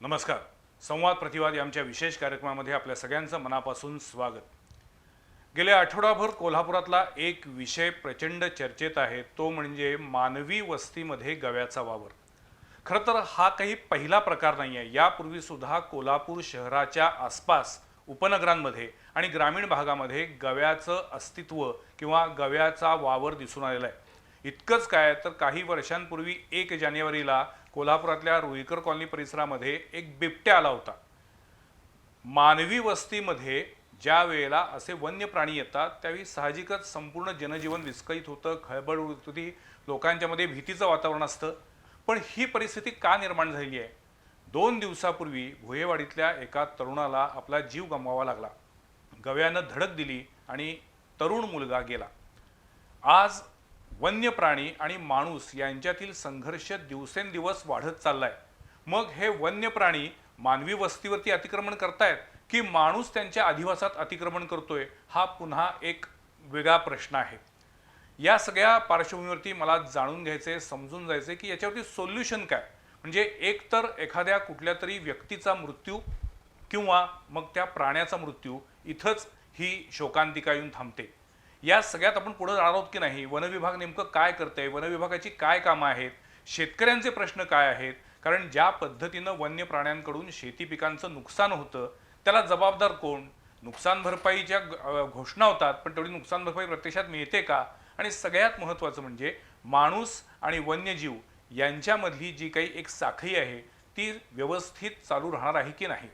नमस्कार. संवाद प्रतिवाद या आमच्या विशेष कार्यक्रमामध्ये आपल्या सगळ्यांचं मनापासून स्वागत. गेल्या आठवडाभर कोल्हापुरातला एक विषय प्रचंड चर्चेत आहे, तो म्हणजे मानवी वस्तीमध्ये गव्याचा वावर. खरं तर हा काही पहिला प्रकार नाही आहे. यापूर्वी सुद्धा कोल्हापूर शहराच्या आसपास उपनगरांमध्ये आणि ग्रामीण भागामध्ये गव्याचं अस्तित्व किंवा गव्याचा वावर दिसून आलेला आहे. इतकंच काय तर काही वर्षांपूर्वी 1 जानेवारीला कोल्हापुरातल्या रुईकर कॉलनी परिसरामध्ये एक बिबट्या आला होता. मानवी वस्तीमध्ये ज्या वेळेला असे वन्य प्राणी येतात त्यावेळी साहजिकच संपूर्ण जनजीवन विस्कळीत होतं, खळबळ उडत होती, लोकांच्यामध्ये भीतीचं वातावरण असतं. पण ही परिस्थिती का निर्माण झाली आहे? 2 दिवसापूर्वी भुयेवाडीतल्या एका तरुणाला आपला जीव गमवावा लागला. गव्यानं धडक दिली आणि तरुण मुलगा गेला. आज वन्य प्राणी आणि माणूस यांच्यातील संघर्ष दिवसेंदिवस वाढत चाललाय. मग हे वन्य प्राणी मानवी वस्तीवरती अतिक्रमण करतायत की माणूस त्यांच्या अधिवासात अतिक्रमण करतोय, हा पुन्हा एक वेगळा प्रश्न आहे. या सगळ्या पार्श्वभूमीवरती मला जाणून घ्यायचे, समजून जायचे की याच्यावरती सोल्युशन काय. म्हणजे एक तर एखाद्या कुठल्या तरी व्यक्तीचा मृत्यू किंवा मग त्या प्राण्याचा मृत्यू, इथंच ही शोकांतिका येऊन थांबते. या सगळ्यात आपण पुढे जाणार आहोत की नाही, वनविभाग नेमकं काय करतंय, वनविभागाची काय कामं आहेत, शेतकऱ्यांचे प्रश्न काय आहेत. कारण ज्या पद्धतीनं वन्य प्राण्यांकडून शेती पिकांचं नुकसान होतं त्याला जबाबदार कोण, नुकसान भरपाईच्या घोषणा होतात पण तेवढी नुकसान भरपाई प्रत्यक्षात मिळते का, आणि सगळ्यात महत्त्वाचं म्हणजे माणूस आणि वन्यजीव यांच्यामधली जी काही एक साखळी आहे ती व्यवस्थित चालू राहणार आहे की नाही.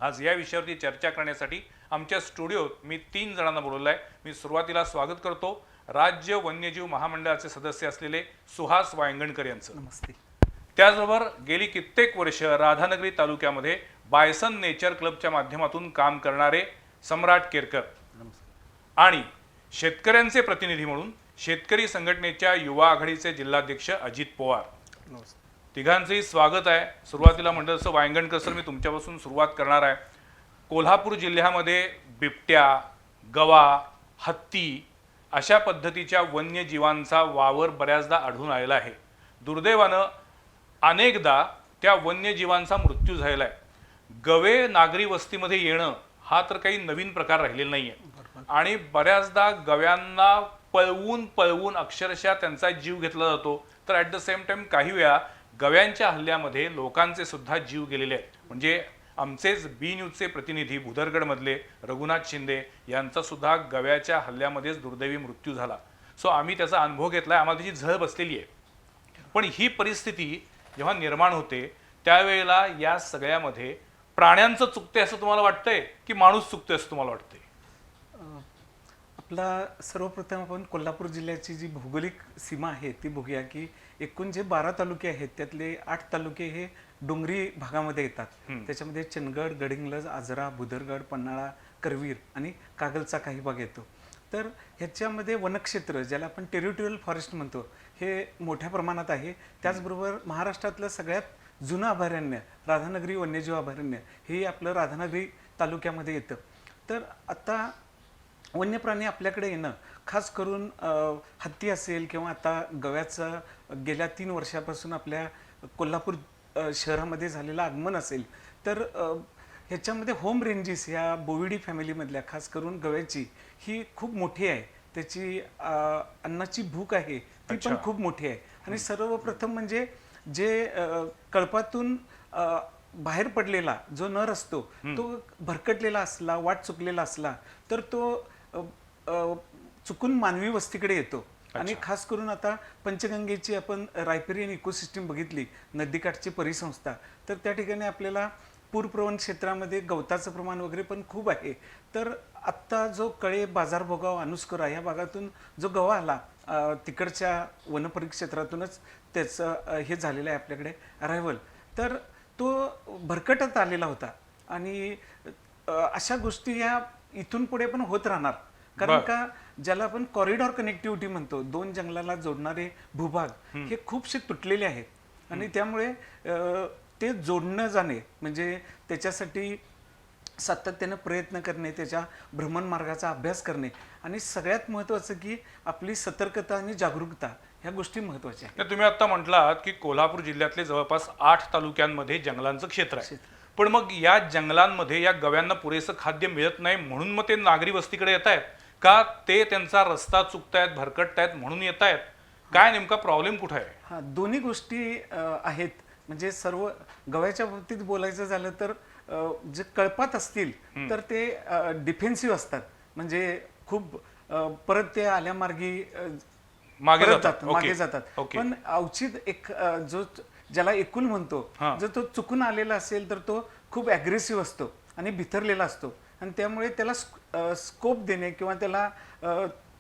आज या विषयावरती चर्चा करण्यासाठी आमच्या स्टुडिओत मी 3 जणांना बोलवलं आहे. मी सुरुवातीला स्वागत करतो राज्य वन्यजीव महामंडळाचे सदस्य असलेले सुहास वायंगणकर यांचं. नमस्ते. त्याचबरोबर गेली कित्येक वर्ष राधानगरी तालुक्यामध्ये बायसन नेचर क्लबच्या माध्यमातून काम करणारे सम्राट केरकर. आणि शेतकऱ्यांचे प्रतिनिधी म्हणून शेतकरी संघटनेच्या युवा आघाडीचे जिल्हाध्यक्ष अजित पवार. तिघांचंही स्वागत आहे. सुरुवातीला म्हटलं तसं वायंगणकर सर, मी तुमच्यापासून सुरुवात करणार आहे. कोल्हापूर जिल्ह्यामध्ये बिबट्या, गवा, हत्ती अशा पद्धतीच्या वन्यजीवांचा वावर बऱ्याचदा आढळून आलेला आहे. दुर्दैवानं अनेकदा त्या वन्यजीवांचा मृत्यू झालेला आहे. गवे नागरी वस्तीमध्ये येणं हा तर काही नवीन प्रकार राहिलेला नाही आहे. आणि बऱ्याचदा गव्यांना पळवून पळवून अक्षरशः त्यांचा जीव घेतला जातो. तर ॲट द सेम टाइम काही वेळा गव्यांच्या हल्ल्यामध्ये लोकांचे सुद्धा जीव गेलेले आहेत. म्हणजे आमचेच बी न्यूजचे प्रतिनिधी भुदरगडमधले रघुनाथ शिंदे यांचा सुद्धा गव्याच्या हल्ल्यामध्येच दुर्दैवी मृत्यू झाला. सो आम्ही त्याचा अनुभव घेतला, आम्हाला त्याची झळ बसलेली आहे. पण ही परिस्थिती जेव्हा निर्माण होते त्यावेळेला या सगळ्यामध्ये प्राण्यांचं चुकते असं तुम्हाला वाटतंय की माणूस चुकतोय असं तुम्हाला वाटतंय? आपला सर्वप्रथम आपण कोल्हापूर जिल्ह्याची जी भौगोलिक सीमा आहे ती बघूया की एकूण जे 12 तालुके आहेत त्यातले 8 तालुके हे डोंगरी भागामध्ये येतात. त्याच्यामध्ये चंदगड, गडिंग्लज, आजरा, भुदरगड, पन्हाळा, करवीर आणि कागलचा काही भाग येतो. तर ह्याच्यामध्ये वनक्षेत्र ज्याला आपण टेरिटोरियल फॉरेस्ट म्हणतो हे मोठ्या प्रमाणात आहे. त्याचबरोबर महाराष्ट्रातलं सगळ्यात जुनं अभयारण्य राधानगरी वन्यजीव अभयारण्य हे आपलं राधानगरी तालुक्यामध्ये येतं. तर आता वन्य प्राणी आपल्याकडे येणं, खास करून हत्ती असेल किंवा आता गव्याचं गेल्या 3 वर्षापासून आपल्या कोल्हापूर शहरामध्ये झालेलं आगमन असेल, तर ह्याच्यामध्ये होम रेंजेस या बोविडी फॅमिलीमधल्या खास करून गव्याची ही खूप मोठी आहे. त्याची अन्नाची भूक आहे ती पण खूप मोठी आहे. आणि सर्वप्रथम म्हणजे जे कळपातून बाहेर पडलेला जो नर असतो तो भरकटलेला असला, वाट चुकलेला असला तर तो चुकून मानवी वस्तीकडे येतो. आणि खास करून आता पंचगंगेची आपण रायपेरियन इकोसिस्टीम बघितली, नदीकाठची परिसंस्था, तर त्या ठिकाणी आपल्याला पूरप्रवण क्षेत्रामध्ये गवताचं प्रमाण वगैरे पण खूप आहे. तर आत्ता जो कळे, बाजार भोगाव, अनुस्कुरा या भागातून जो गवा आला तिकडच्या वनपरिक्षेत्रातूनच त्याचं हे झालेलं आहे आपल्याकडे अरायव्हल, तर तो भरकटत आलेला होता. आणि अशा गोष्टी या इथून पुढे पण होत राहणार. कारण का ज्याला आपण कॉरिडॉर कनेक्टिव्हिटी म्हणतो, 2 जंगलाला जोडणारे भूभाग हे खूपसे तुटलेले आहेत आणि त्यामुळे ते जोडणं जाणे म्हणजे त्याच्यासाठी सातत्यानं प्रयत्न करणे, त्याच्या भ्रमण मार्गाचा अभ्यास करणे आणि सगळ्यात महत्त्वाचं की आपली सतर्कता आणि जागरूकता ह्या गोष्टी महत्त्वाच्या आहेत. तर तुम्ही आता म्हटलात की कोल्हापूर जिल्ह्यातले जवळपास 8 तालुक्यांमध्ये जंगलांचं क्षेत्र आहे. पण मग या जंगलांमध्ये या गव्यांना पुरेसं खाद्य मिळत नाही म्हणून मग ते नागरी वस्तीकडे येत आहेत का ते त्यांचा रस्ता चुकतायत भरकटतायत म्हणून येत आहेत? काय नेमका प्रॉब्लेम कुठे आहे? हा, दोन्ही गोष्टी आहेत. म्हणजे सर्व गव्याच्या बाबतीत बोलायचं झालं तर जे कळपात असतील तर ते डिफेन्सिव्ह असतात. म्हणजे खूप परत ते आल्यामार्गी मागे परत जातात. जातात, मागे ओके. जातात. ओके. पण अवचित एक जो ज्याला एकूण म्हणतो, जर तो चुकून आलेला असेल तर तो खूप ॲग्रेसिव्ह असतो आणि भितरलेला असतो आणि त्यामुळे त्याला स्कोप देणे किंवा त्याला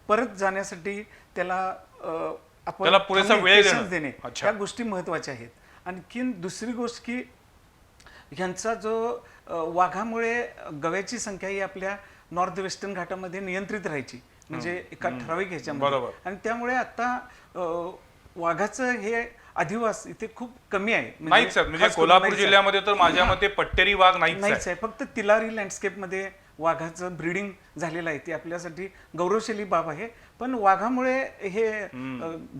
परत जाण्यासाठी त्याला आपण त्याला पुरेसा वेळ patience देणे, अच्छा. या गोष्टी महत्त्वाच्या आहेत. आणखीन दुसरी गोष्ट की ह्यांचा जो वाघामुळे गव्याची संख्या ही आपल्या नॉर्थ वेस्टर्न घाटामध्ये नियंत्रित राहायची, म्हणजे एका ठराविक ह्याच्यामध्ये. बरोबर. आणि त्यामुळे आता वाघाचं हे अधिवास इथे खूप कमी आहे. नाहीच आहेत. म्हणजे खास करून कोल्हापूर नाहीच आहे. जिल्ह्यामध्ये तर माझ्या मते पट्टेरी वाघ नाहीच आहे. नाहीच आहे. फक्त तिलारी लँडस्केपमध्ये वाघाचं ब्रीडिंग झालेलं आहे. ती आपल्यासाठी गौरवशाली बाब आहे. पण वाघामुळे हे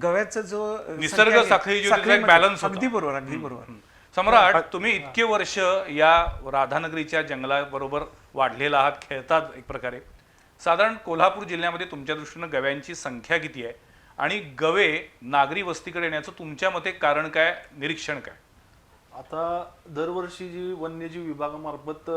गव्याचं जो निसर्ग संख्या आहे, साखळी जी होती, त्याचा एक साखळीमध्ये- balance होता. अगदी बरोबर, अगदी बरोबर. सम्राट, तुम्ही इतके वर्ष या राधानगरीच्या जंगलाबरोबर वाढलेला आहात, खेळतात एक प्रकारे. साधारण कोल्हापूर जिल्ह्यामध्ये तुमच्या दृष्टीनं गव्यांची संख्या किती आहे आणि गवे नागरी वस्तीकडे येण्याचं तुमच्या मते कारण काय, निरीक्षण काय? आता दरवर्षी जी वन्यजीव विभागामार्फत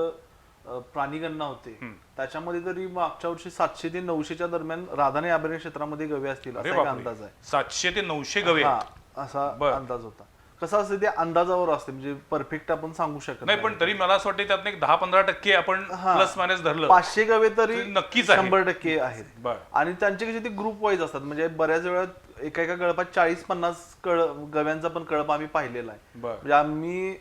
प्राणीगणना होते त्याच्यामध्ये तरी मागच्या वर्षी 700 ते 900च्या दरम्यान राधाने अभयारण्य क्षेत्रामध्ये गवे असतील अरे असा एक बापरे. अंदाज आहे. 700 ते 900 गवे हा, आहेत. असा बर. अंदाज होता. कसं असतं ते अंदाजावर असते, म्हणजे परफेक्ट आपण सांगू शकत नाही, पण तरी मला असं वाटतं त्यात एक 10-15% आपण हा. प्लस मायनस धरलं. 500 गवे तरी ते नक्कीच आहे. 100% आहेत. बर. आणि त्यांचे कसे ते ग्रुप वाईज असतात. म्हणजे बऱ्याच वेळा एका एका कळपात 40-50 गव्यांचा पण कळप आम्ही पाहिलेला आहे. बर. म्हणजे आम्ही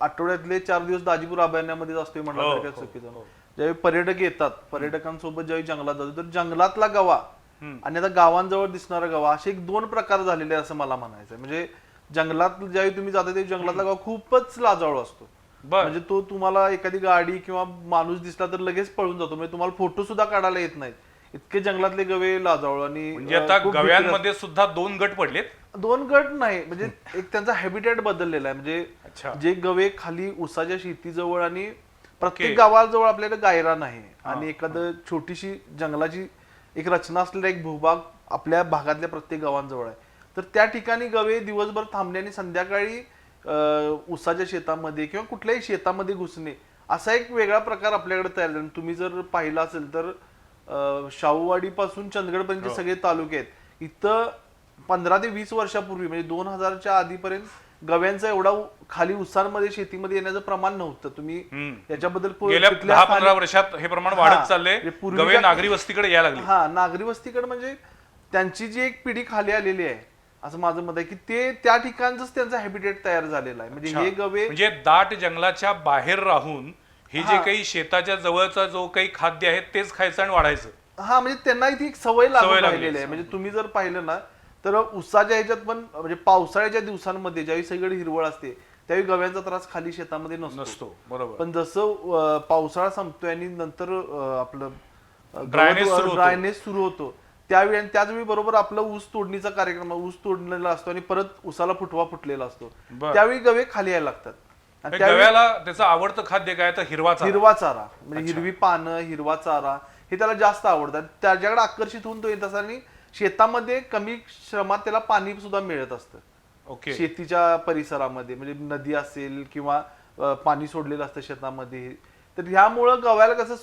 आठवड्यातले 4 दिवस दाजीपूर अभयारण्यामध्ये असतोय म्हटलं हो, तरी काही हो, चुकीचं हो. नाही. ज्यावेळी पर्यटक येतात, पर्यटकांसोबत ज्यावेळी जंगलात जातो तर जंगलातला गवा आणि आता गावांजवळ दिसणारा गवा असे एक 2 प्रकार झालेले आहे असं मला म्हणायचं आहे. म्हणजे जंगलात ज्यावेळी तुम्ही जाता ते जंगलातला गवा खूपच लाजाळू असतो. बर. म्हणजे तो तुम्हाला एखादी गाडी किंवा माणूस दिसला तर लगेच पळून जातो. म्हणजे तुम्हाला फोटो सुद्धा काढायला येत नाहीत, इतके जंगलातले गवे लाजाळू. आणि म्हणजे आता खूप भीती गव्यांमध्ये सुद्धा 2 गट पडलेत. असते. 2 गट नाही, म्हणजे एक त्यांचा हॅबिटेट बदललेला आहे. म्हणजे अच्छा. जे गवे खाली उसाच्या शेतीजवळ आणि प्रत्येक गावाजवळ आपल्याला गायरान आहे आणि एखादं छोटीशी जंगलाची एक रचना असलेला एक भूभाग आपल्या भागातल्या प्रत्येक गावांजवळ आहे. तर त्या ठिकाणी गवे दिवसभर थांबणे आणि संध्याकाळी उसाच्या शेतामध्ये किंवा कुठल्याही शेतामध्ये घुसणे असा एक वेगळा प्रकार आपल्याकडे तयार झाला. तुम्ही जर पाहिलं असेल तर शाहूवाडी पासून चंदगड पर्यंत सगळे तालुके आहेत. इथं 15 ते 20 वर्षापूर्वी म्हणजे 2000च्या आधीपर्यंत गव्यांचा एवढा खाली उसांमध्ये शेतीमध्ये येण्याचं प्रमाण नव्हतं. तुम्ही याच्याबद्दल गेल्या 10-15 वर्षात हे प्रमाण वाढत चाललंय. म्हणजे पूर्वीच्या- गवे नागरी वस्तीकडे यायला लागले. हा, नागरी वस्तीकडे म्हणजे त्यांची जी एक पिढी खाली आलेली आहे असं माझं मत आहे की ते त्या ठिकाणच त्यांचा हॅबिटेट तयार झालेला आहे. म्हणजे हे गवे म्हणजे दाट जंगलाच्या बाहेर राहून हे जे काही शेताच्या जवळचा जो काही खाद्य आहे तेच खायचं आणि वाढायचं. हा, म्हणजे त्यांना इथे एक सवय लागून लागली. राहिलेली आहे. म्हणजे तुम्ही जर पाहिलं ना तर उसाच्या ह्याच्यात पण म्हणजे पावसाळ्याच्या दिवसांमध्ये ज्यावेळी सगळी हिरवळ असते त्यावेळी गव्यांचा त्रास खाली शेतामध्ये नसतो. बरोबर. पण जसं पावसाळा संपतोय आणि नंतर आपलं Dryness ड्रायनेस सुरू होतो त्यावेळी आणि त्याचवेळी बरोबर आपलं ऊस तोडणीचा कार्यक्रम, ऊस तोडलेला असतो आणि परत ऊसाला फुटवा फुटलेला असतो. बरं. त्यावेळी गवे खाली यायला लागतात. आणि हे गव्याला त्याचं आवडतं खाद्य काय तर हिरवा चारा. हिरवा चारा म्हणजे हिरवी पानं, हिरवा चारा हे त्याला जास्त आवडतात. त्याच्याकडे आकर्षित होऊन तो येत असतात आणि शेतामध्ये कमी श्रमात त्याला पाणी सुद्धा मिळत असतं. ओके. शेतीच्या परिसरामध्ये म्हणजे नदी असेल किंवा पाणी सोडलेलं असतं शेतामध्ये. तर ह्यामुळं गव्याला कसं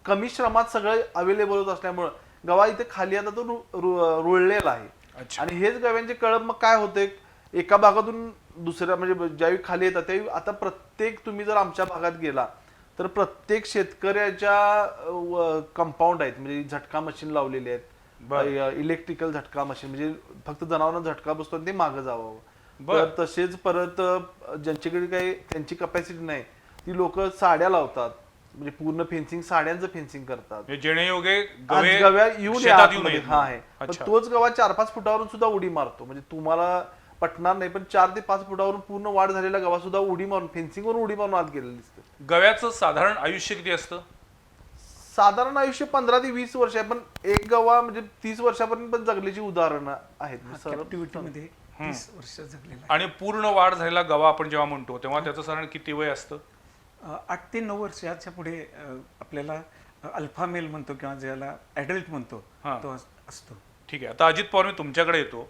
कमी श्रमात सगळं अवेलेबल होत असल्यामुळं गवा इथे खाली आता तो रुळलेला आहे. अच्छा. आणि हेच गव्यांचे कळप मग काय होते एका भागातून दुसऱ्या म्हणजे ज्यावेळी खाली येतात त्यावेळी आता प्रत्येक तुम्ही जर आमच्या भागात गेला तर प्रत्येक शेतकऱ्याच्या कंपाऊंड आहेत म्हणजे झटका मशीन लावलेली आहेत. इलेक्ट्रिकल झटका मशीन म्हणजे फक्त जनावरांना झटका बसतो आणि ते मागं जावं. तर तसेच परत ज्यांच्याकडे काही त्यांची कपॅसिटी नाही ती लोक साड्या लावतात म्हणजे पूर्ण फेन्सिंग, साड्यांचं फेन्सिंग करतात जेणेयोगे गव्या येऊन शेतात येऊ नये. हा आहे. पण तोच गवा 4-5 फुटावरून सुद्धा उडी मारतो. म्हणजे तुम्हाला पटणार नाही पण 4 ते 5 फुटावरून पूर्ण वाढ झालेला गवा सुद्धा उडी मारून फेन्सिंगवरून उडी मारून आत गेलेला दिसतो. गव्याचं साधारण आयुष्य किती असतं? साधारण आयुष्य 15 ते 20 वर्ष आहे, पण एक गवा म्हणजे 30 वर्षापर्यंत पण जगल्याची उदाहरणं आहेत. कॅप्टिव्हिटीमध्ये 30 वर्ष जगलेला आणि पूर्ण वाढ झालेला गवा आपण जेव्हा म्हणतो तेव्हा त्याचं साधारण किती वय असतं? 8 ते 9 वर्षाच्या पुढे आपल्याला अल्फा मेल म्हणतो किंवा ज्याला ॲडल्ट म्हणतो तो असतो. ठीक आहे. आता अजित पवार, मी तुमच्याकडे येतो.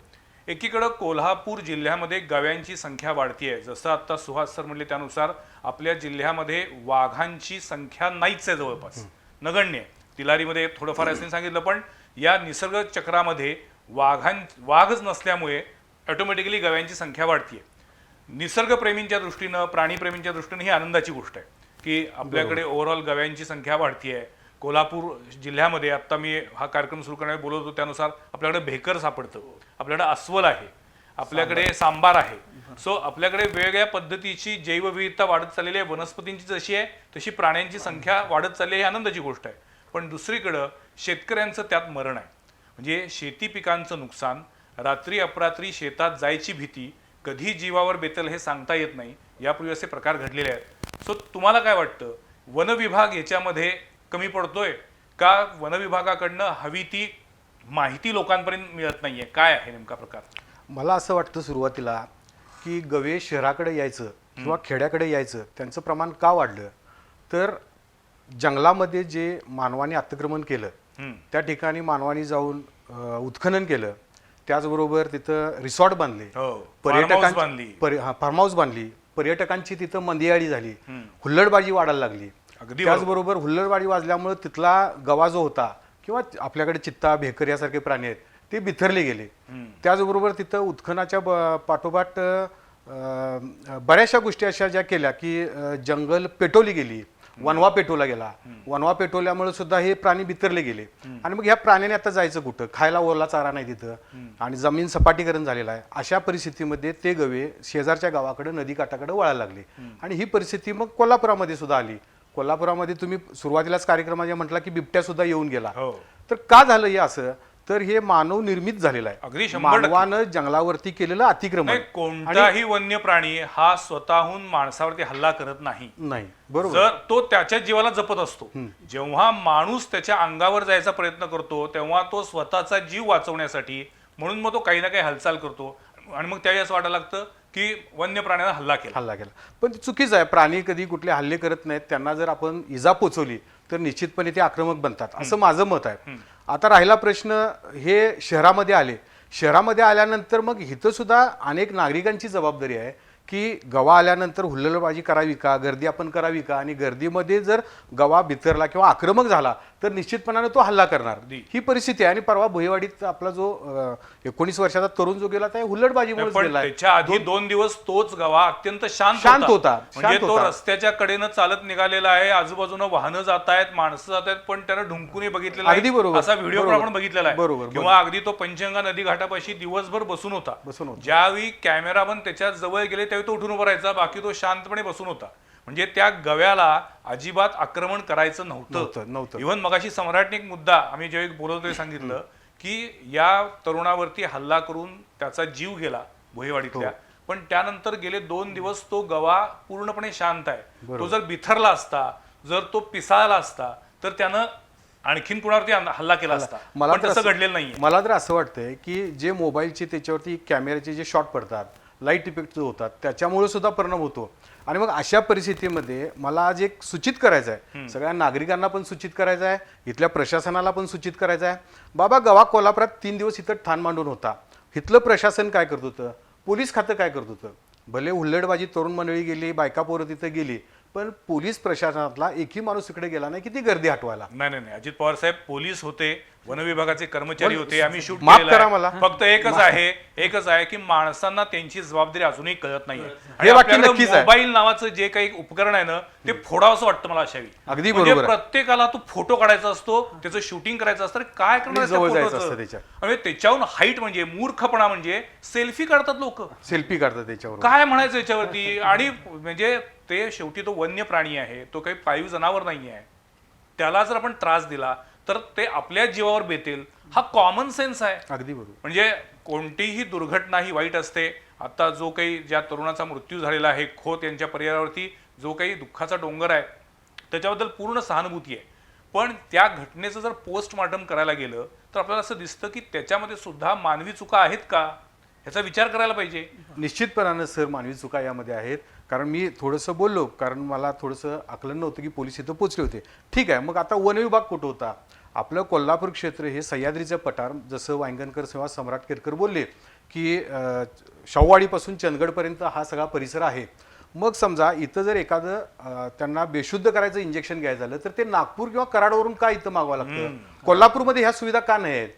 एकीकडं कोल्हापूर जिल्ह्यामध्ये गव्यांची संख्या वाढती आहे. जसं आता सुहास सर म्हणले त्यानुसार आपल्या जिल्ह्यामध्ये वाघांची संख्या नाहीच आहे, जवळपास नगण्य आहे. तिलारीमध्ये थोडंफार असं सांगितलं, पण या निसर्ग चक्रामध्ये वाघच नसल्यामुळे ऑटोमॅटिकली गव्यांची संख्या वाढतीये. निसर्गप्रेमींच्या दृष्टीनं, प्राणीप्रेमींच्या दृष्टीनं ही आनंदाची गोष्ट आहे की आपल्याकडे ओव्हरऑल गव्यांची संख्या वाढतीये. कोल्हापूर जिल्ह्यामध्ये आता मी हा कार्यक्रम सुरू करण्यास बोलत होतो त्यानुसार आपल्याकडे भेकर सापडतं, आपल्याकडे अस्वल आहे, आपल्याकडे सांबार आहे. सो आपल्याकडे वेगवेगळ्या पद्धतीची जैवविविधता वाढत चाललेली आहे. वनस्पतींची जशी आहे तशी प्राण्यांची संख्या वाढत चालली आहे, ही आनंदाची गोष्ट आहे. पण दुसरीकडं शेतकऱ्यांचं त्यात मरण आहे. म्हणजे शेती पिकांचं नुकसान, रात्री अपरात्री शेतात जायची भीती, कधी जीवावर बेतल हे सांगता येत नाही. यापूर्वी असे प्रकार घडलेले आहेत. सो तुम्हाला काय वाटतं, वन विभाग याच्यामध्ये कमी पडतोय का वनविभागाकडनं हवी ती माहिती लोकांपर्यंत मिळत नाहीये? काय आहे नेमका प्रकार? मला असं वाटतं सुरुवातीला की गवे शहराकडे यायचं किंवा खेड्याकडे यायचं त्यांचं प्रमाण का वाढलं, तर जंगलामध्ये जे मानवाने अतिक्रमण केलं त्या ठिकाणी मानवाने जाऊन उत्खनन केलं, त्याचबरोबर तिथं रिसॉर्ट बांधले, फार्म हाऊस बांधली, पर्यटकांची तिथं मंदियाळी झाली, हुल्लडबाजी वाढायला लागली. त्याचबरोबर हुल्लडबाजी वाजल्यामुळे तिथला गवा जो होता किंवा आपल्याकडे चित्ता, भेकर यासारखे प्राणी आहेत ते बिथरले गेले. त्याचबरोबर तिथं उत्खनाच्या पाठोपाठ बऱ्याचशा गोष्टी अशा ज्या केल्या की जंगल पेटवली गेली, वनवा पेटवला गेला. वनवा पेटवल्यामुळे सुद्धा हे प्राणी बिथरले गेले. आणि मग ह्या प्राण्याने आता जायचं कुठं? खायला ओला चारा नाही तिथं आणि जमीन सपाटीकरण झालेलं आहे. अशा परिस्थितीमध्ये ते गवे शेजारच्या गावाकडे, नदीकाठाकडे वळायला लागले. आणि ही परिस्थिती मग कोल्हापुरामध्ये सुद्धा आली. कोल्हापुरामध्ये तुम्ही सुरुवातीलाच कार्यक्रमाच्या म्हटला की बिबट्या सुद्धा येऊन गेला. तर का झालं हे असं? तर हे मानव निर्मित झालेलं अगदी आहे. 100% मानवानं जंगलावरती केलेलं अतिक्रमण. कोणताही वन्य प्राणी हा स्वतःहून माणसावरती हल्ला करत नाही. बरोबर. जर तो त्याच्या जीवाला जपत असतो. जेव्हा माणूस त्याच्या अंगावर जायचा प्रयत्न करतो तेव्हा तो स्वतःचा जीव वाचवण्यासाठी म्हणून मग तो काही ना काही हालचाल करतो आणि मग त्यावेळी असं वाटायला लागतं की वन्य प्राण्याला हल्ला केला. पण चुकीचं आहे. प्राणी कधी कुठले हल्ले करत नाहीत. त्यांना जर आपण इजा पोचवली तर निश्चितपणे ते आक्रमक बनतात, असं माझं मत आहे. आता राहिला प्रश्न, हे शहरामध्ये आले. शहरामध्ये आल्यानंतर मग इथं सुद्धा अनेक नागरिकांची जबाबदारी आहे की गवा आल्यानंतर हुल्लडबाजी करावी का, गर्दी आपण करावी का? आणि गर्दीमध्ये जर गवा बिथरला किंवा आक्रमक झाला तर निश्चितपणाने तो हल्ला करणार, ही परिस्थिती आहे. आणि परवा भोईवाडीत आपला जो 19 वर्षाचा तरुण जो गेला त्या हुल्लडबाजीमुळे गेला. त्याच्या आधी 2 दिवस तोच गवा अत्यंत शांत होता. म्हणजे तो रस्त्याच्या कडेनं चालत निघालेला आहे, आजूबाजूला वाहनं जात आहेत, माणसं जात आहेत, पण त्यानं ढुंकूनही बघितलेला आहे. अगदी बरोबर. असा व्हिडिओ पण आपण बघितलेला आहे. बरोबर. किंवा अगदी तो पंचगंगा नदी घाटापाशी दिवसभर बसून होता. ज्यावेळी कॅमेरामन त्याच्या जवळ गेले त्यावेळी तो उठून उभा राहायचा, बाकी तो शांतपणे बसून होता. म्हणजे त्या गव्याला अजिबात आक्रमण करायचं नव्हतं. इव्हन मगाशी सम्राटने एक मुद्दा आम्ही ज्यावेळी बोलवतोय सांगितलं की या तरुणावरती हल्ला करून त्याचा जीव गेला भोईवाडीतल्या, पण त्यानंतर गेले 2 दिवस तो गवा पूर्णपणे शांत आहे. तो जर बिथरला असता, जर तो पिसाळला असता तर त्यानं आणखीन कुणावरती हल्ला केला असता. मला तसं घडलेलं नाहीये. मला तर असं वाटतंय की जे मोबाईलचे त्याच्यावरती कॅमेऱ्याचे जे शॉट पडतात, लाईट इफेक्ट जो होतात, त्याच्यामुळे सुद्धा परिणाम होतो. आणि मग अशा परिस्थितीमध्ये मला आज एक सूचित करायचं आहे, सगळ्या नागरिकांना पण सूचित करायचं आहे, इथल्या प्रशासनाला पण सूचित करायचं आहे. बाबा, गवा कोल्हापुरात 3 दिवस इथं ठाण मांडून होता. इथलं प्रशासन काय करत होतं, पोलीस खातं काय करत होतं? भले हुल्लडबाजी तरुण मंडळी गेली, बायका पोरं तिथं गेली, पण पोलीस प्रशासनातला एकही माणूस इकडे गेला नाही किती गर्दी हटवायला. नाही, अजित पवार साहेब पोलीस होते, वन विभागाचे कर्मचारी होते, आम्ही शूट माफ करा मला. फक्त एकच आहे की माणसांना त्यांची जबाबदारी अजूनही कळत हे वाक्य नक्कीच आहे. मोबाईल नावाचं जे काही उपकरण आहे ना ते फोडावं असं वाटतं मला अशावी. अगदी म्हणजे बरोबर. प्रत्येकाला तो फोटो काढायचा असतो, त्याचं शूटिंग करायचं असतं, काय करणार जवळ जायचं असतं त्याच्या. म्हणजे त्याच्याहून हाईट म्हणजे मूर्खपणा म्हणजे सेल्फी काढतात लोक. सेल्फी काढतात त्याच्यावर. काय म्हणायचं याच्यावरती? आणि म्हणजे ते शेवटी तो वन्य प्राणी आहे, तो काही पाळीव जनावर नाही आहे. त्याला जर आपण त्रास दिला तर ते आपल्या जीवावर बेतेल, हा कॉमन सेन्स आहे. अगदी बरोबर. म्हणजे कोणतीही दुर्घटना ही वाईट असते. आता जो काही ज्या तरुणाचा मृत्यू झालेला आहे, खोत यांच्या परिवारावरती जो काही दुःखाचा डोंगर आहे, त्याच्याबद्दल पूर्ण सहानुभूती आहे. पण त्या घटनेचं जर पोस्टमॉर्टम करायला गेलं तर आपल्याला असं दिसतं की त्याच्यामध्ये सुद्धा मानवी चुका आहेत का, ह्याचा विचार करायला पाहिजे. निश्चितपणानं सर मानवी चुका यामध्ये आहेत. कारण मी थोडंसं बोललो, कारण मला थोडंसं आकलन नव्हतं की पोलीस इथं पोचले होते. ठीक आहे, मग आता वन विभाग कुठं होता? आपलं कोल्हापूर क्षेत्र हे सह्याद्रीचं पठार, जसं वांगणकर किंवा सम्राट केरकर बोलले की शाहूवाडीपासून चंदगडपर्यंत हा सगळा परिसर आहे. मग समजा इथं जर एखादं त्यांना बेशुद्ध करायचं इंजेक्शन घ्यायचं झालं तर ते नागपूर किंवा कराडवरून का इथं मागवावं लागतं? कोल्हापूरमध्ये ह्या सुविधा का नाही आहेत?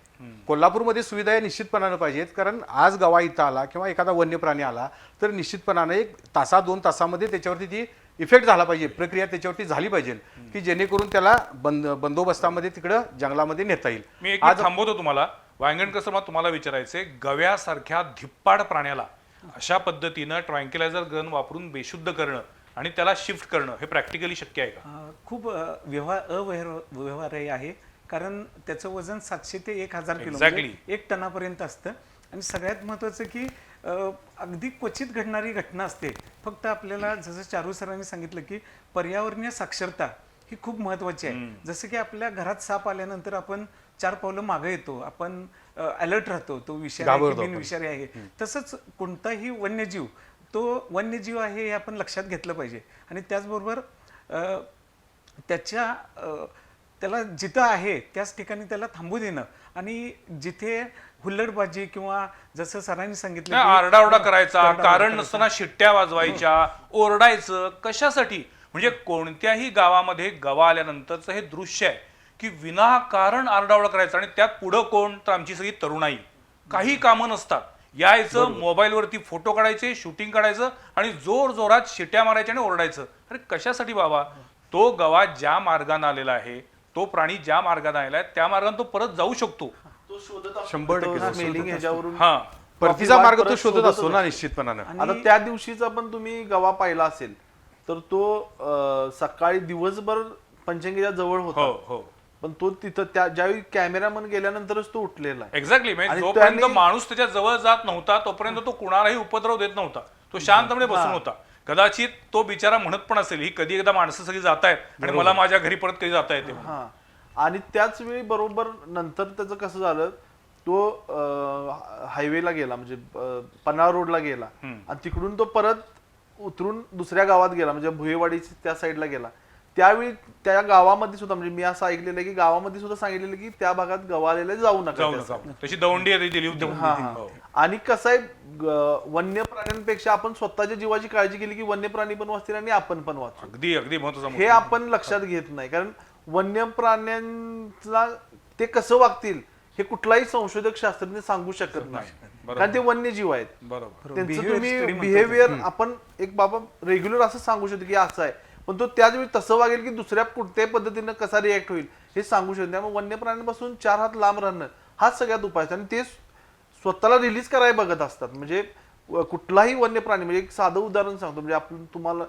कोल्हापूरमध्ये सुविधा या निश्चितपणानं पाहिजेत. कारण आज गवा इथं आला किंवा एखादा वन्य प्राणी आला तर निश्चितपणानं 1 2 तासामध्ये त्याच्यावरती ती इफेक्ट झाला पाहिजे, प्रक्रिया त्याच्यावरती झाली पाहिजे की जेणेकरून त्याला बंदोबस्तामध्ये तिकडं जंगलामध्ये नेता येईल. मी एक मिनिट थांबवतो तुम्हाला. वांगणकर सर, मला तुम्हाला विचारायचंय, गव्यासारख्या धिप्पाड प्राण्याला अशा पद्धतीनं ट्रँक्युलायझर गन वापरून बेशुद्ध करणं आणि त्याला शिफ्ट करणं हे प्रॅक्टिकली शक्य आहे का? खूप अव्यवहार्य आहे. कारण त्याचं वजन 700 ते 1000 किलो, Exactly. 1 टनापर्यंत असतं. आणि सगळ्यात महत्त्वाचं की अगदी क्वचित घडणारी घटना असते. फक्त आपल्याला जसं चारू सरांनी सांगितलं की पर्यावरणीय साक्षरता ही खूप महत्त्वाची आहे. जसं की आपल्या घरात साप आल्यानंतर आपण 4 पावलं मागे येतो, आपण अलर्ट राहतो, तो विषारी आहे की बिनविषारी आहे. तसंच कोणताही वन्यजीव तो वन्यजीव आहे हे आपण लक्षात घेतलं पाहिजे. आणि त्याचबरोबर त्याला जिथं आहे त्याच ठिकाणी त्याला थांबू देणं आणि जिथे हुल्लडबाजी किंवा जसं सरांनी सांगितलं आरडाओरडा करायचा, कारण नसताना शिट्ट्या वाजवायच्या, ओरडायचं कशासाठी? म्हणजे कोणत्याही गावामध्ये गवा आल्यानंतरचं हे दृश्य आहे की विनाकारण आरडाओरडा करायचा आणि त्यात पुढं कोण? तर आमची सगळी तरुणाई. काही कामं नसतात, यायचं मोबाईलवरती फोटो काढायचे, शूटिंग काढायचं आणि जोर जोरात शिट्ट्या मारायच्या आणि ओरडायचं. अरे कशासाठी बाबा? तो गवा ज्या मार्गाने आलेला आहे, तो प्राणी ज्या मार्गाने आलेला आहे त्या मार्गाने तो परत जाऊ शकतो. तो शोधत 100% मेलिंग ह्याच्यावरून हा, परतीचा मार्ग तो शोधत असतो ना निश्चितपणानं. आता त्या दिवशीचा पण तुम्ही गवा पाहिला असेल तर तो सकाळी दिवसभर पंचंगीच्या जवळ हो होता, हो, पण तो तिथं ज्यावेळी कॅमेरामन गेल्यानंतरच तो उठलेला आहे. एक्झॅक्टली. म्हणजे जोपर्यंत माणूस त्याच्या जवळ जात नव्हता तोपर्यंत तो कुणालाही उपद्रव देत नव्हता. तो शांतपणे बसून होता. कदाचित तो बिचारा म्हणत पण असेल, ही कधी एकदा माणसं सगळी जात आहेत आणि मला माझ्या घरी परत कधी जाता येते. हा, आणि त्याच वेळी बरोबर नंतर त्याचं कसं झालं, तो हायवेला गेला, म्हणजे पन्हाळा रोडला गेला आणि तिकडून तो परत उतरून दुसऱ्या गावात गेला, म्हणजे भुयेवाडी त्या साईडला गेला. त्यावेळी त्या गावामध्ये सुद्धा, म्हणजे मी असं ऐकलेलं आहे की गावामध्ये सुद्धा सांगितलेलं की त्या भागात गवा आलेले जाऊ नका. त्याची दवंडी दिली होती. हो. आणि कसं आहे, वन्य प्राण्यांपेक्षा आपण स्वतःच्या जीवाची काळजी केली की वन्य प्राणी पण वाचतील आणि आपण पण वाचू. अगदी अगदी महत्वाचं. हे आपण लक्षात घेत नाही. कारण वन्य प्राण्यांना ते कसं वागतील हे कुठलाही संशोधक शास्त्रज्ञ सांगू शकत नाही, कारण ते वन्यजीव आहेत. बरोबर. त्यांचं तुम्ही बिहेवियर आपण एक बाबा रेग्युलर असं सांगू शकतो की असं आहे, पण तो त्याच वेळी तसं वागेल की दुसऱ्या कुठल्याही पद्धतीनं कसा रिॲक्ट होईल हे सांगू शकतो. त्यामुळे वन्य प्राण्यांपासून 4 हात लांब राहणं हा सगळ्यात उपाय आहे. आणि ते स्वतःला रिलीज करायला बघत असतात. म्हणजे कुठलाही वन्य प्राणी, म्हणजे एक साधं उदाहरण सांगतो, म्हणजे आपण तुम्हाला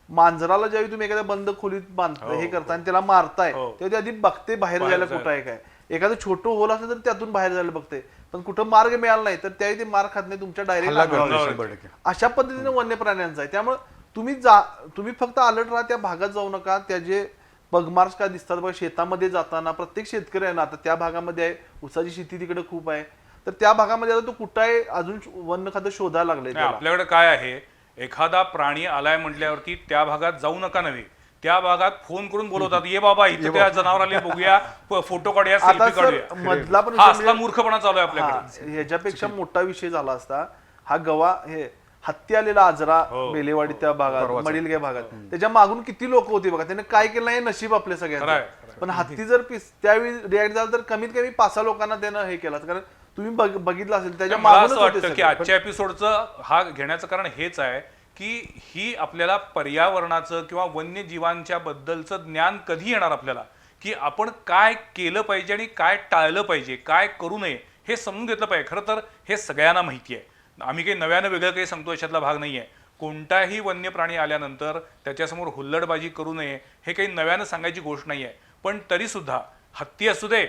मांजराला ज्यावेळी तुम्ही एखाद्या बंद खोलीत बांधता हे करता आणि त्याला मारताय तेव्हा ते आधी बघते बाहेर जायला कुठं आहे काय. एखादं छोटं होल असलं तर त्यातून बाहेर जायला बघते, पण कुठं मार्ग मिळाला नाही तर त्यावेळी ते मार खात नाही, तुमच्या डायरेक्ट. अशा पद्धतीने वन्य प्राण्यांचा आहे. त्यामुळे तुम्ही फक्त अलर्ट राहा, त्या भागात जाऊ नका. त्याचे बगमार्क्स काय दिसतात बघा शेतामध्ये जाताना. प्रत्येक शेतकरी आहे ना, आता त्या भागामध्ये आहे, ऊसाची शेती तिकडे खूप आहे, तर त्या भागामध्ये आता तो कुठं आहे अजून वन्य खातं शोधायला लागलंय. आपल्याकडे काय आहे, एखादा प्राणी आलाय म्हटल्यावरती त्या भागात जाऊ नका नव्हे, त्या भागात फोन करून बोलवतात, ये बाबा इथे त्या जनावर आले बघूया, फोटो काढूया, सेल्फी काढूया. मधला पण हा असला मूर्खपणा चालू आहे आपल्याकडे. ह्याच्यापेक्षा मोठा विषय झाला असता हा गवा, हे हत्ती आलेला आजरा बेलेवाडी त्या भागात, मडिलगे भागात, त्याच्या मागून किती लोक होती बघा. त्याने काय केलं हे नशीब आपल्या सगळ्यांचं. पण हत्ती जर त्यावेळी रिॲक्ट झाला तर कमीत कमी 5-6 लोकांना त्यानं हे केलं. कारण तुम्ही बघितलं असेल त्याच्या मला असं वाटतं की आजच्या एपिसोडचं हा घेण्याचं कारण हेच आहे की ही आपल्याला पर्यावरणाचं किंवा वन्यजीवांच्या बद्दलचं ज्ञान कधी येणार आपल्याला, की आपण काय केलं पाहिजे आणि काय टाळलं पाहिजे, काय करू नये हे समजून घेतलं पाहिजे. खरं तर हे सगळ्यांना माहिती आहे. आम्ही काही नव्यानं वेगळं काही सांगतो याच्यातला भाग नाही आहे. कोणताही वन्य प्राणी आल्यानंतर त्याच्यासमोर हुल्लडबाजी करू नये हे काही नव्यानं सांगायची गोष्ट नाही आहे. पण तरीसुद्धा हत्ती असू दे,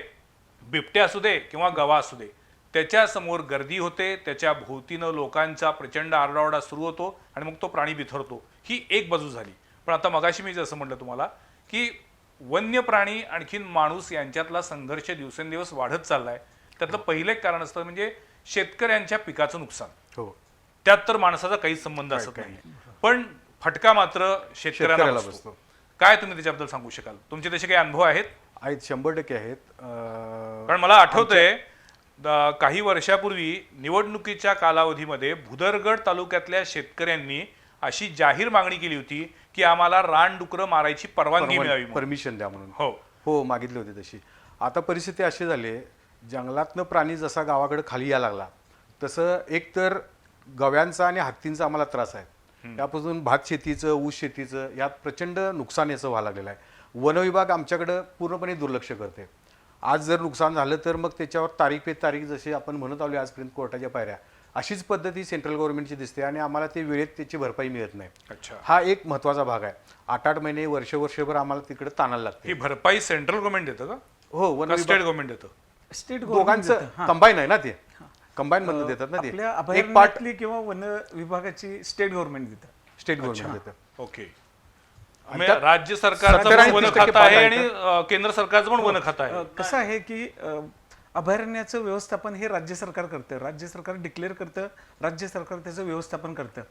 बिबटे असू दे किंवा गवा असू दे, त्याच्यासमोर गर्दी होते, त्याच्या भोवतीनं लोकांचा प्रचंड आरडाओरडा सुरू होतो आणि मग तो प्राणी बिथरतो. ही एक बाजू झाली. पण आता मगाशी मी जसं म्हटलं तुम्हाला की वन्य प्राणी आणखीन माणूस यांच्यातला संघर्ष दिवसेंदिवस वाढत चाललाय. त्यातलं पहिलं एक कारण असतं म्हणजे शेतकऱ्यांच्या पिकाचं नुकसान. हो, त्यात तर माणसाचा काहीच संबंध असत नाही, पण फटका मात्र शेतकऱ्याला शेतकऱ्याला बसतो. बसतो. काय तुम्ही त्याच्याबद्दल सांगू शकाल? तुमचे तसे काही अनुभव आहेत? आहेत, 100% आहेत. कारण मला आठवतंय काही वर्षापूर्वी निवडणुकीच्या कालावधीमध्ये भुदरगड तालुक्यातल्या शेतकऱ्यांनी अशी जाहीर मागणी केली होती की आम्हाला रानडुकरं मारायची परवानगी मिळावी म्हणून. परमिशन द्या म्हणून. हो, हो, मागितली होती तशी. आता परिस्थिती अशी झाली, जंगलातनं प्राणी जसा गावाकडे खाली यायला लागला तसं एक तर गव्यांचा आणि हत्तींचा आम्हाला त्रास आहे. त्यापासून भात शेतीचं, ऊस शेतीचं यात प्रचंड नुकसान याचं व्हायला लागलेलं आहे. वन विभाग आमच्याकडं पूर्णपणे दुर्लक्ष करते. आज जर नुकसान झालं तर मग त्याच्यावर तारीख पे तारीख जसे आपण म्हणत आलो आजपर्यंत कोर्टाच्या पायऱ्या, अशीच पद्धती सेंट्रल गव्हर्नमेंटची दिसते आणि आम्हाला ते वेळेत त्याची भरपाई मिळत नाही. अच्छा. हा एक महत्त्वाचा भाग आहे. 8-8 महिने, वर्षभर आम्हाला तिकडे ताणायला लागते. ही भरपाई सेंट्रल गव्हर्नमेंट देतं का? हो, वन का स्टेट गव्हर्नमेंट देतं? स्टेट दोघांचं कंबाईन आहे ना, ते कंबाईन मधनं देतात ना. आपल्या ते एक पार्ट अभयारण्यातली किंवा वन विभागाची स्टेट गव्हर्नमेंट देतं. स्टेट गव्हर्नमेंट देतं. ओके. आणि म्हणजे त्यात राज्य सरकारचं सरकार पण वन 30% खातं आहे पाठ आणि केंद्र सरकारचं पण वन खातं आहे. कसं आहे की अभयारण्याचं व्यवस्थापन हे राज्य सरकार करतं. राज्य सरकार डिक्लेअर करतं, राज्य सरकार त्याचं व्यवस्थापन करतं.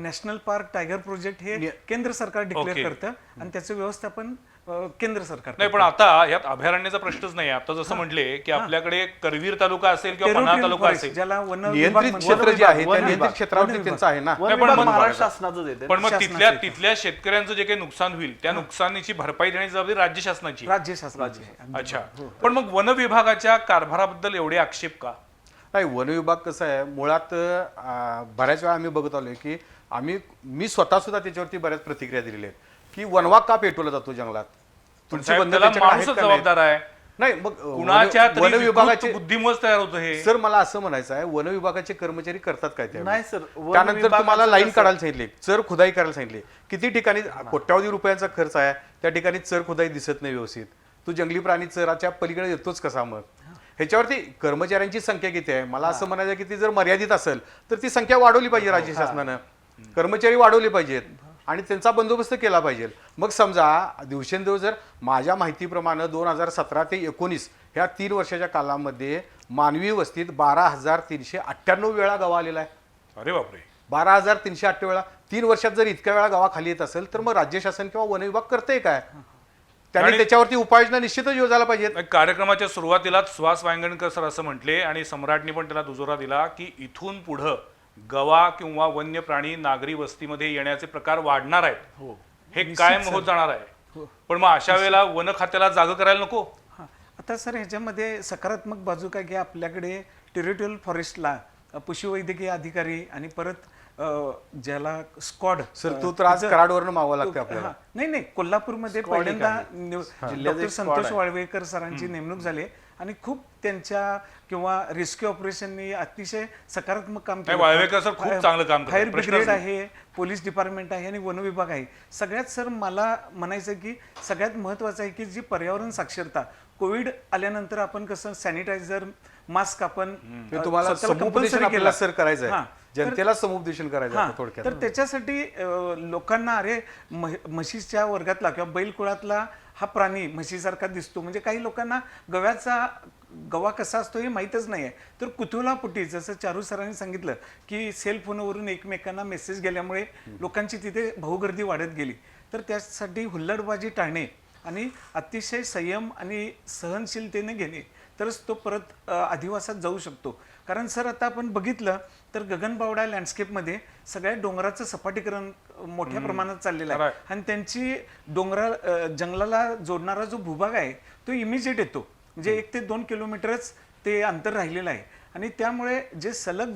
नॅशनल पार्क, टायगर प्रोजेक्ट हे केंद्र सरकार डिक्लेअर करतं आणि त्याचं व्यवस्थापन केंद्र सरकार. नाही, पण आता यात अभयारण्याचा प्रश्नच नाही. आता जसं म्हटले की आपल्याकडे करवीर तालुका असेल किंवा पन्हाळा तालुका असेल, ज्याला वन नियंत्रित क्षेत्र जे आहे त्या नियंत्रित क्षेत्रावरती त्यांचं आहे ना. वन नाही, पण विभाग मग महाराष्ट्र शासनाचं देते. पण मग तिथल्या शेतकऱ्यांचं जे काही नुकसान होईल त्या नुकसानीची भरपाई देण्याची जबाबदरी राज्य शासनाची. राज्य शासनाचे आहे. अच्छा. पण मग वन विभागाच्या कारभाराबद्दल एवढे आक्षेप का? नाही, वन विभाग कसं आहे मुळात बऱ्याच वेळा आम्ही बघत आलोय की मी स्वतः सुद्धा त्याच्यावरती बऱ्याच प्रतिक्रिया दिलेल्या आहेत की वनवाग का पेटवला जातो जंगलात? तुमची साहेब, बंधनं त्याला त्याच्याकडे आहेत माणूसच का नाही? जबाबदार आहे. नाही, मग कुणाच्या वन तरी विभागाचे बुद्धिमत्तेमुळेच तयार होतं हे. सर, मला असं म्हणायचं आहे, वन विभागाचे कर्मचारी करतात काय त्यावेळी? नाही सर, वन त्यानंतर विभागाचं तुम्हाला लाईन कसं- काढायला सांगितले, चर खुदाई करायला सांगितले. किती ठिकाणी कोट्यावधी रुपयांचा खर्च आहे, त्या ठिकाणी चर खुदाई दिसत नाही व्यवस्थित. तू जंगली प्राणी चराच्या पलीकडे येतोच कसा? मग ह्याच्यावरती कर्मचाऱ्यांची संख्या किती आहे? मला असं म्हणायचं की ती जर मर्यादित असेल तर ती संख्या वाढवली पाहिजे राज्य शासनानं. कर्मचारी वाढवले पाहिजेत आणि त्यांचा बंदोबस्त केला पाहिजे. मग समजा दिवसेंदिवस जर माझ्या माहितीप्रमाणे 2017 ते 19 ह्या 3 वर्षाच्या कालामध्ये मानवी वस्तीत 12,398 वेळा गवा आलेला आहे. अरे बापरे. 12,308 वेळा 3 वर्षात जर इतक्या वेळा गावा खाली येत असेल तर मग राज्य शासन किंवा वन विभाग करतंय काय? त्याने त्याच्यावरती उपाययोजना निश्चितच योजायला पाहिजेत. कार्यक्रमाच्या सुरुवातीलाच सुहास वांगणकर सर असं म्हटले आणि सम्राटनी पण त्याला दुजोरा दिला की इथून पुढं गवा किंवा वन्य प्राणी नागरी वस्तीमध्ये येण्याचे प्रकार वाढणार आहेत. हे कायम होत जाणार आहे. पण मग अशा वेळेला वन खात्याला जागा करायला नको? हां. आता सर ह्याच्यामध्ये सकारात्मक बाजू काय की आपल्याकडे टेरिटोरियल फॉरेस्टला पशुवैद्यकीय अधिकारी आणि परत ज्याला स्क्वॉड. सर, तू तर आज कराडवरनं मावा लागते आपल्याला. नाही, कोल्हापूरमध्ये पहिल्यांदा डॉक्टर संतोष वाळवेकर सरांची नेमणूक झाली आणि खूप त्यांच्या किंवा रेस्क्यू ऑपरेशननी अतिशय सकारात्मक काम नाही, वाळवेकर सर खूप चांगलं काम करतात. फायर प्रश्नच ब्रिगेड नाही. आहे, पोलीस डिपार्टमेंट आहे आणि वन विभाग आहे. सगळ्यात सर मला म्हणायचं की सगळ्यात महत्त्वाचं आहे की जी पर्यावरण साक्षरता, कोविड आल्यानंतर आपण कसं सॅनिटायझर, मास्क आपण ते तुम्हाला स्वतःला समुपदेशन compulsory आपल्याला केलं. सर करायचं हां. आहे. जनतेला समुपदेशन करायचं आहे थोडक्यात. तर त्याच्यासाठी लोकांना अरे म्हशीच्या वर्गातला किंवा बैलकुळातला हा प्राणी म्हशीसारखा दिसतो, म्हणजे काही लोकांना गवा कसा असतो हे माहीतच नाही आहे. तर कुतूहलापोटी जसं चारू सरांनी सांगितलं की सेल फोनवरून एकमेकांना मेसेज गेल्यामुळे लोकांची तिथे भाऊगर्दी वाढत गेली. तर त्यासाठी हुल्लडबाजी टाळणे आणि अतिशय संयम आणि सहनशीलतेने घेणे तरच तो परत अधिवासात जाऊ शकतो. कारण सर आता आपण बघितलं तर गगनबावडा लँडस्केपमध्ये सगळ्या डोंगराचं सपाटीकरण मोठ्या प्रमाणात चाललेलं आहे आणि त्यांची जंगलाला जोडणारा जो भूभाग आहे तो इमिजिएट येतो, म्हणजे 1 ते 2 किलोमीटरच ते अंतर राहिलेलं आहे. आणि त्यामुळे जे सलग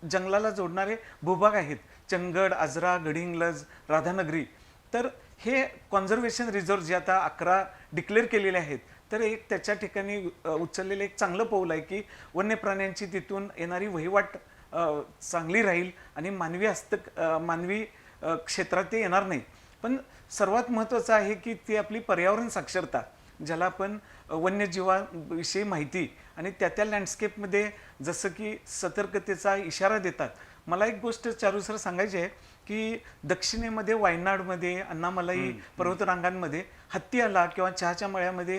जंगलाला जोडणारे भूभाग आहेत, चंदगड, आजरा, गडिंग्लज, राधानगरी, तर हे कॉन्झर्वेशन रिझर्व्ह जे आता 11 डिक्लेअर केलेले आहेत, तर एक त्याच्या ठिकाणी उचललेलं एक चांगलं पाऊल आहे की वन्य प्राण्यांची तिथून येणारी वहिवाट चांगली राहील आणि मानवी क्षेत्रात ते येणार नाही. पण सर्वात महत्त्वाचं आहे की ती आपली पर्यावरण साक्षरता, ज्याला आपण वन्यजीवाविषयी माहिती आणि त्या लँडस्केपमध्ये जसं की सतर्कतेचा इशारा देतात. मला एक गोष्ट चारू सर सांगायची आहे की दक्षिणेमध्ये वायनाडमध्ये अन्नामलाई पर्वतरांगांमध्ये हत्ती आला किंवा चहाच्या मळ्यामध्ये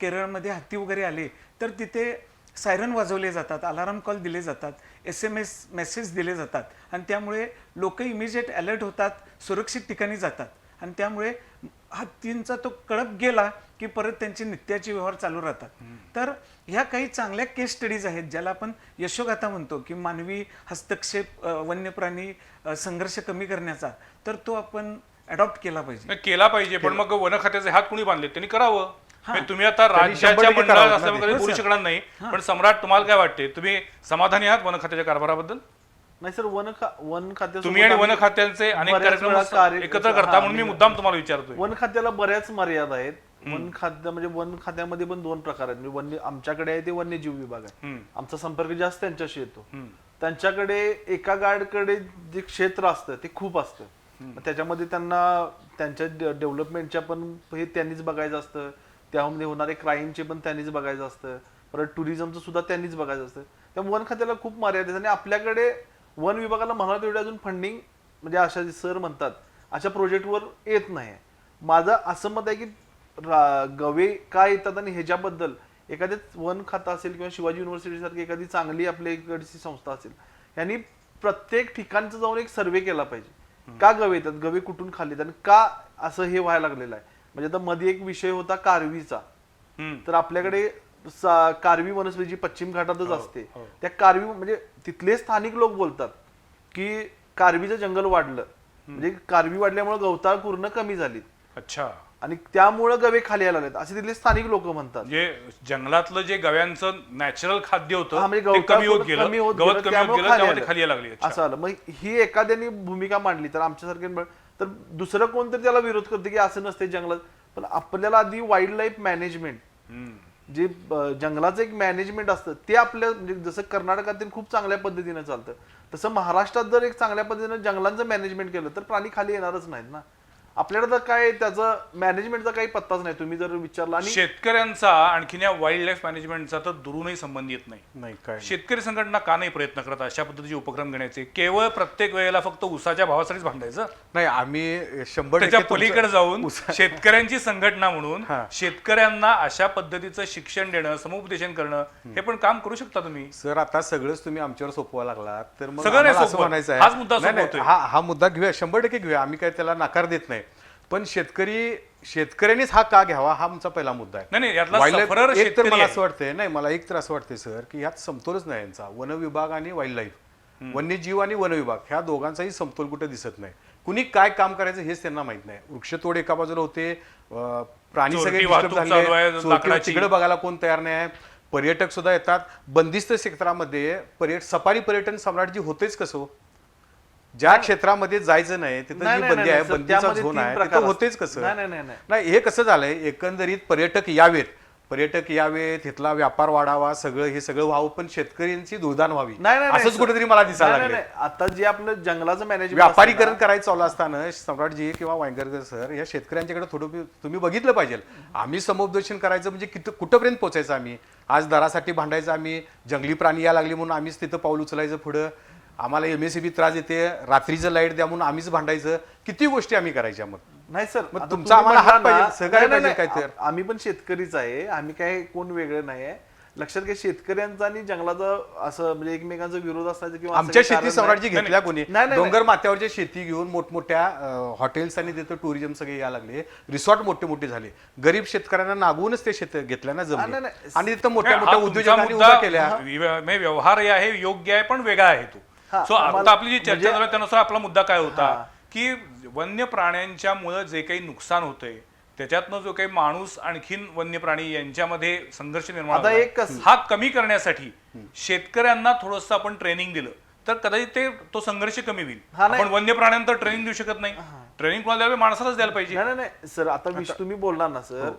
केरळमध्ये हत्ती वगैरे आले तर तिथे सायरन वाजवले जातात, अलाराम कॉल दिले जातात, SMS मेसेज दिले जातात आणि त्यामुळे लोक इमिजिएट अलर्ट होतात, सुरक्षित ठिकाणी जातात आणि त्यामुळे हत्तींचा तो कळप गेला की परत त्यांचे नित्याचे व्यवहार चालू राहतात. तर ह्या काही चांगल्या केस स्टडीज आहेत ज्याला आपण यशोगाथा म्हणतो की मानवी हस्तक्षेप वन्यप्राणी संघर्ष कमी करण्याचा, तर तो आपण अडॉप्ट केला पाहिजे. नाही, केला पाहिजे, पण मग वन खात्याचे हात कुणी बांधले त्यांनी करावं. म्हणजे तुम्ही आता त्यांनी 100% राज्याच्या मंडळात करावं ना असल्यामुळे ते. कधी बोलू शकणार नाही, पण सम्राट तुम्हाला काय वाटते, तुम्ही समाधानी आहात वन खात्याच्या कारभाराबद्दल? नाही सर, वन खात्यासोबत तुम्ही आणि वन आम्ही खात्यांचे अनेक बऱ्याच कार्यक्रम वेळा कार्य- एकत्र हा, करता म्हणून मी म्हणजे मुद्दाम तुम्हाला विचारतोय. वन खात्याला बऱ्याच मर्यादा आहेत. वन खात्या म्हणजे वन खात्यामध्ये पण 2 प्रकार आहेत. म्हणजे वन्य आमच्याकडे आहे ते वन्यजीव विभाग आहे, आमचा संपर्क जास्त त्यांच्याशी येतो. त्यांच्याकडे एका गार्डकडे जे क्षेत्र असतं ते खूप असतं. मग त्याच्यामध्ये त्यांना त्यांच्या डेव्हलपमेंटच्या पण हे त्यांनीच बघायचं असतं, त्यामध्ये होणारे क्राईमचे पण त्यांनीच बघायचं असतं, परत टुरिझमचं सुद्धा त्यांनीच बघायचं असतं. त्यामुळे वन खात्याला खूप मर्यादा आहेत आणि आपल्याकडे वन विभागाला म्हणाल तेवढे अजून फंडिंग म्हणजे अशा सर म्हणतात अशा प्रोजेक्टवर येत नाही. माझं असं मत आहे की गवे काय येतात आणि ह्याच्याबद्दल एखाद्या वन खाता असेल किंवा शिवाजी युनिव्हर्सिटी सारखी एखादी चांगली आपल्या इकडची संस्था असेल, यांनी प्रत्येक ठिकाणचं जाऊन एक सर्वे केला पाहिजे. का गवे येतात, गवे कुठून खाल्लेत आणि का असं हे व्हायला लागलेलं आहे. म्हणजे आता मध्ये एक विषय होता कारवीचा, तर आपल्याकडे कारवी वनस्पती जी पश्चिम घाटातच असते, त्या कारवी म्हणजे तिथले स्थानिक लोक बोलतात की कारवीचं जंगल वाढलं, म्हणजे कारवी वाढल्यामुळे गवताळ पूर्ण कमी झाली. अच्छा. आणि त्यामुळे गवे खाली यायला लागलेत असे तिथले स्थानिक लोक म्हणतात. जे जंगलातलं जे गव्यांचं नॅचरल खाद्य होतं म्हणजे ते गवताळ कमी होत पूर्ण गेलं, कमी होत गवत गेलं, कमी होत त्यामुळे गेलं, खाली त्यामुळे आलं. खाली यायला लागली. अच्छा. असं आलं. मग ही एखाद्याने भूमिका मांडली तर आमच्यासारखे तर दुसरं कोणतरी त्याला विरोध करते की असं नसते जंगलात. पण आपल्याला आधी वाईल्ड लाईफ मॅनेजमेंट जे जंगलाचं एक मॅनेजमेंट असतं ते आपल्या म्हणजे जसं कर्नाटकातील खूप चांगल्या पद्धतीने चालतं, तसं महाराष्ट्रात जर एक चांगल्या पद्धतीने जंगलांचं मॅनेजमेंट केलं तर प्राणी खाली येणारच नाहीत ना. आपल्याकडे तर काय त्याचं मॅनेजमेंटचा काही पत्ताच नाही. तुम्ही जर विचारला आणि शेतकऱ्यांचा आणखीन या वाईल्ड लाईफ मॅनेजमेंटचा तर दुरूनही संबंध येत नाही. काय शेतकरी संघटना का नाही प्रयत्न करत अशा पद्धतीचे उपक्रम घेण्याचे? केवळ प्रत्येक वेळेला फक्त ऊसाच्या भावासाठीच भांडायचं? नाही, आम्ही 100% त्याच्या तुमचं- पलीकडे जाऊन शेतकऱ्यांची संघटना म्हणून शेतकऱ्यांना अशा पद्धतीचं शिक्षण देणं, समुपदेशन करणं, हे पण काम करू शकता तुम्ही. सर आता सगळंच तुम्ही आमच्यावर सोपवा लागलात तर मग सगळं नाही आम्हाला असं सोपवत. म्हणायचं हाच मुद्दा नाही, नाही, सोपवतोय. हा मुद्दा घेऊया, 100% घेऊया, आम्ही काय त्याला नकार देत नाही. पण शेतकऱ्यांनीच हा का घ्यावा हा आमचा पहिला मुद्दा आहे. नाही, यातला Wildlife- सफरर एक तर शेतकरी मला आहे. असं वाटतंय, नाही मला एक तर असं वाटतंय सर की ह्यात समतोलच नाही यांचा. वन विभाग आणि वाईल्ड लाईफ, वन्यजीव आणि वन विभाग ह्या दोघांचाही समतोल कुठे दिसत नाही. कुणी काय काम करायचं हेच त्यांना माहित नाही. वृक्षतोड एका बाजूला होते, प्राणी चोरटी सगळे वाहतूक disturb चालू आहे, झाले, चोरटी लाकडाची. तिकडे बघायला कोण तयार नाही आहे. पर्यटक सुद्धा येतात. बंदिस्त क्षेत्रामध्ये सफारी पर्यटन सम्राटजी होतेच कसं? ज्या क्षेत्रामध्ये जायचं नाही तिथं नाही, जी नाही, बंदी आहे, नाही, सर, बंदीचा त्यामध्ये झोन 3 आहे, प्रकार तिथं असतात. होतेच कसं? नाही. नाही, हे कसं झालंय, एकंदरीत पर्यटक यावेत, इथला व्यापार वाढावा, सगळं हे सगळं व्हावं, पण शेतकऱ्यांची दुर्दान व्हावी असंच कुठेतरी मला दिसायला लागलं. आता जे आपलं जंगलाचं मॅनेजमेंट व्यापारीकरण करायचं चालू असताना सम्राटजी किंवा वांगरकर सर या शेतकऱ्यांच्याकडे थोडं तुम्ही बघितलं पाहिजे. आम्ही समुपदेशन करायचं म्हणजे कुठंपर्यंत पोहोचायचं? आम्ही आज दरासाठी भांडायचं, आम्ही जंगली प्राणी यायला लागली म्हणून आम्हीच तिथं पाऊल उचलायचं पुढं, आम्हाला MSCB त्रास देते, रात्रीचं लाईट द्या म्हणून आम्हीच भांडायचं, किती गोष्टी आम्ही करायच्या. मग नाही सर, मग आता तुमचा तुम्ही आम्हाला हात म्हणला ना- पाहिजे, सहकार्य नाही, पाहिजे नाही, काय तर. आम्ही पण शेतकरीच आहे, आम्ही काय कोण वेगळं नाही आहे. लक्षात घ्या, शेतकऱ्यांचा आणि जंगलाचा असं म्हणजे एकमेकांचा विरोध असायचं किंवा असं आमच्या काही कारण शेती सम्राटजी नाही. घेतल्या कोणी? नाही, नाही, डोंगर माथ्यावरच्या शेती घेऊन मोठमोठ्या हॉटेल्स आणि तिथं टुरिझम सगळे यायला लागले, रिसॉर्ट मोठे मोठे झाले, गरीब शेतकऱ्यांना नागवूनच ते शेत घेतल्या नाही, जमले नाही. आणि तिथं मोठ्या हा मोठ्या तुमचा उद्योजकांनी मुद्दा उभा केल्या. म्हणजे व्यवहार आहे, योग्य आहे, पण वेगळा आहे तो. हा, सो आम्हाला- आता आपली जी चर्चा म्हणजे- झाली त्यानुसार आपला मुद्दा काय होता की वन्य प्राण्यांच्या मुळे जे काही नुकसान होतंय त्याच्यातनं जो काही माणूस आणखीन वन्य प्राणी यांच्यामध्ये संघर्ष निर्माण आता झाला, एक कसं- हा कमी करण्यासाठी शेतकऱ्यांना थोडस आपण ट्रेनिंग दिलं तर कदाचित तो संघर्ष कमी होईल. हा, नाही. आपण वन्य प्राण्यांना ट्रेनिंग देऊ शकत नाही. ट्रेनिंग कोणाला द्यावी? माणसालाच द्यायला पाहिजे. नाही सर, आता तुम्ही बोलला ना सर,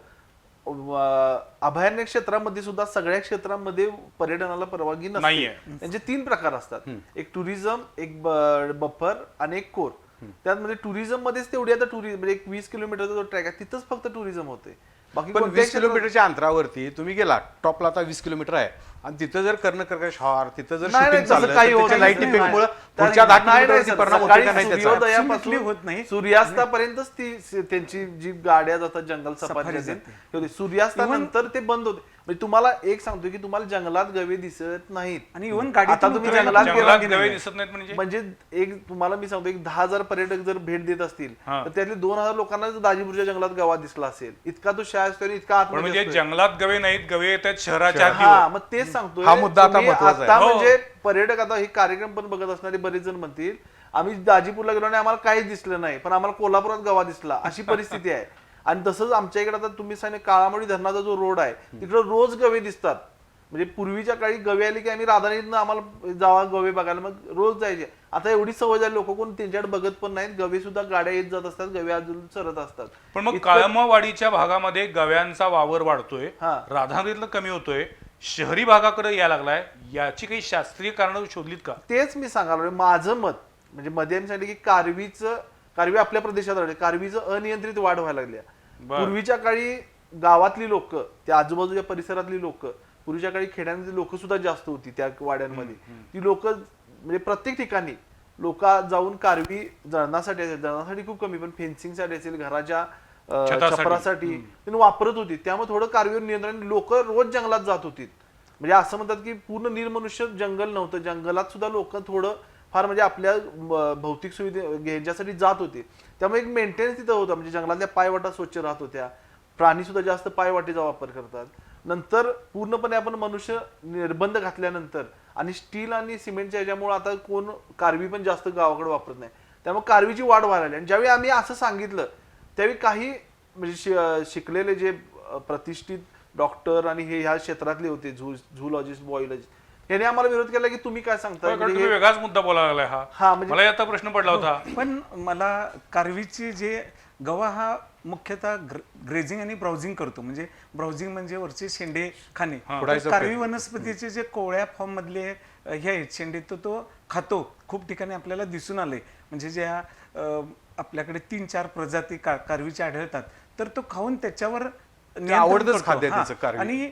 अभयारण्य क्षेत्रामध्ये सुद्धा सगळ्या क्षेत्रांमध्ये पर्यटनाला परवानगी नाहीये. त्यांचे 3 प्रकार असतात, एक टुरिझम, एक बफर आणि एक कोर. त्यामध्ये टुरिझम मध्येच तेवढी आता म्हणजे एक 20 किलोमीटरचा जो ट्रॅक आहे तिथंच फक्त टुरिझम होते. बाकी पण कोणत्याही 20 किलोमीटरच्या अंतरावरती तुम्ही गेला टॉपला आता 20 किलोमीटर आहे आणि तिथं जर कर्णकर्कश हॉर तिथं जर नाही, शूटिंग तसं चाललं काही तर होत त्याच्या नाही. लाईट इफेक्टमुळे नाही, पुढच्या 10 नाही, किलोमीटरवरती सर, परिणाम होते सकाळी का नाही त्याचा सूर्योदयापासून Absolutely होत नाही. सूर्यास्तापर्यंतच त्यांची जी गाड्या जातात जंगल सफारी सफारी जाते. होते सूर्यास्तानंतर ते बंद होते. म्हणजे तुम्हाला एक सांगतो की तुम्हाला जंगलात गवे दिसत नाहीत. आणि इव्हन गाडी आता तुम्ही जंगलात जंगलात गेला गवे दिसत नाहीत म्हणजे म्हणजे एक तुम्हाला मी सांगतो एक 10,000 पर्यटक जर भेट देत असतील हा. तर त्यातले 2,000 लोकांना दाजीपूरच्या जंगलात गवा दिसला असेल. इतका तो शाळा असतो आणि इतका पण आतमध्ये म्हणजे असतोय. जंगलात गवे नाहीत, गवे येतात शहराच्या हा हद्दीवर. मग तेच सांगतोय हा मुद्दा आता तुम्ही महत्त्वाचा आहे. आता हो. म्हणजे पर्यटक आता हे कार्यक्रम पण बघत असणारे बरेच जण म्हणतील आम्ही दाजीपूरला गेलो आणि आम्हाला काहीच दिसलं नाही पण आम्हाला कोल्हापुरात गवा दिसला अशी परिस्थिती आहे. आणि तसंच आमच्या इकडे आता तुम्ही सांगितलं काळामोडी धरणाचा जो रोड आहे तिकडे रोज गवे दिसतात. म्हणजे पूर्वीच्या काळी गवे आली की आम्ही राधानगरीतनं आम्हाला जावा गवे बघायला मग रोज जायचे. आता एवढी सवय झाली लोक कोण त्यांच्याकडे बघत पण नाहीत. गवे सुद्धा गाड्या येत जात असतात गवे अजून सरत असतात. पण मग काळमवाडीच्या भागामध्ये गव्यांचा वावर वाढतोय, हा. राधानगरीतलं कमी होतोय, शहरी भागाकडे यायला लागलाय. याची काही शास्त्रीय कारणं शोधलीत का? तेच मी सांगायला माझं मत म्हणजे मध्ये आम्ही सांगितलं की कारवी आपल्या प्रदेशात आढळते. कारवीचं अनियंत्रित वाढ व्हायला लागली आहे. बरं. पूर्वीच्या काळी गावातली लोक त्या आजूबाजूच्या परिसरातली लोक पूर्वीच्या काळी खेड्यांमध्ये लोक सुद्धा जास्त होती त्या वाड्यांमध्ये. ती लोक म्हणजे प्रत्येक ठिकाणी लोक जाऊन कारवी जळणासाठी खूप कमी पण फेन्सिंगसाठी असेल घराच्या छतासाठी. छपरासाठी त्यांनी वापरत होती. त्यामुळे थोडं कारवीवर नियंत्रण लोक रोज जंगलात जात होती. म्हणजे असं म्हणतात की पूर्ण निर्मनुष्य जंगल नव्हतं. जंगलात सुद्धा लोक थोडं फार म्हणजे आपल्या भौतिक सुविधा घ्यायच्यासाठी जात होते. त्यामुळे एक मेंटेनन्स तिथं होतं. म्हणजे जंगलातल्या पायवाटा स्वच्छ राहत होत्या. प्राणी सुद्धा जास्त पायवाटेचा वापर करतात. नंतर पूर्णपणे आपण मनुष्य निर्बंध घातल्यानंतर आणि स्टील आणि सिमेंटच्या ह्याच्यामुळे आता कोण कारवी पण जास्त गावाकडे वापरत नाही. त्यामुळे कारवीची वाढ व्हायला लागली. आणि ज्यावेळी आम्ही असं सांगितलं त्यावेळी काही म्हणजे शिकलेले जे प्रतिष्ठित डॉक्टर आणि हे ह्या क्षेत्रातले होते झूलॉजिस्ट बॉयलॉजिस्ट याने आम्हाला विरोध केला की तुम्ही काय सांगता होय, कारण तुम्ही वेगळाच मुद्दा बोलायला लागलाय हा, हा. म्हणजे- मला आता प्रश्न पडला होता. पण मला कारवीची जे गवा हा मुख्यतः ग्रेझिंग आणि ब्राउझिंग करतो. म्हणजे ब्राउझिंग म्हणजे वरचे शेंडे खाणे. तर खुडायचा कारवी प्रयत्न. वनस्पतीचे जे कोवळ्या फॉर्म मधले हे आहेत शेंडे तो खातो. खूप ठिकाणी आपल्याला दिसून आले. म्हणजे ज्या आपल्याकडे 3-4 प्रजाती कारवीच्या आढळतात तर तो खाऊन त्याच्यावर नियंत्रण आवडतंच करतो. खाद्य हा. त्याचं कारवी. आणि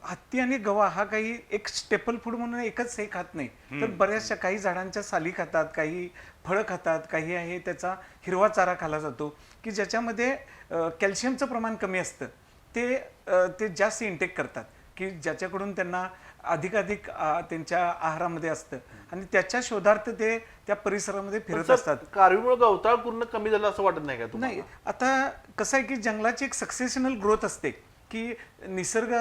हत्ती आणि गवा हा काही एक स्टेपल फूड म्हणून एकच हे खात नाही. तर बऱ्याचशा काही झाडांच्या साली खातात, काही फळं खातात, काही आहे त्याचा हिरवा चारा खाल्ला जातो की ज्याच्यामध्ये कॅल्शियमचं प्रमाण कमी असतं. ते जास्त इंटेक करतात की ज्याच्याकडून त्यांना अधिकाधिक त्यांच्या आहारामध्ये असतं आणि त्याच्या शोधार्थ ते त्या परिसरामध्ये फिरत असतात. कारवीमुळे गवताळ पूर्ण कमी झालं असं वाटत नाही का तुम्हाला? नाही, आता कसं आहे की जंगलाची एक सक्सेशनल ग्रोथ असते की निसर्ग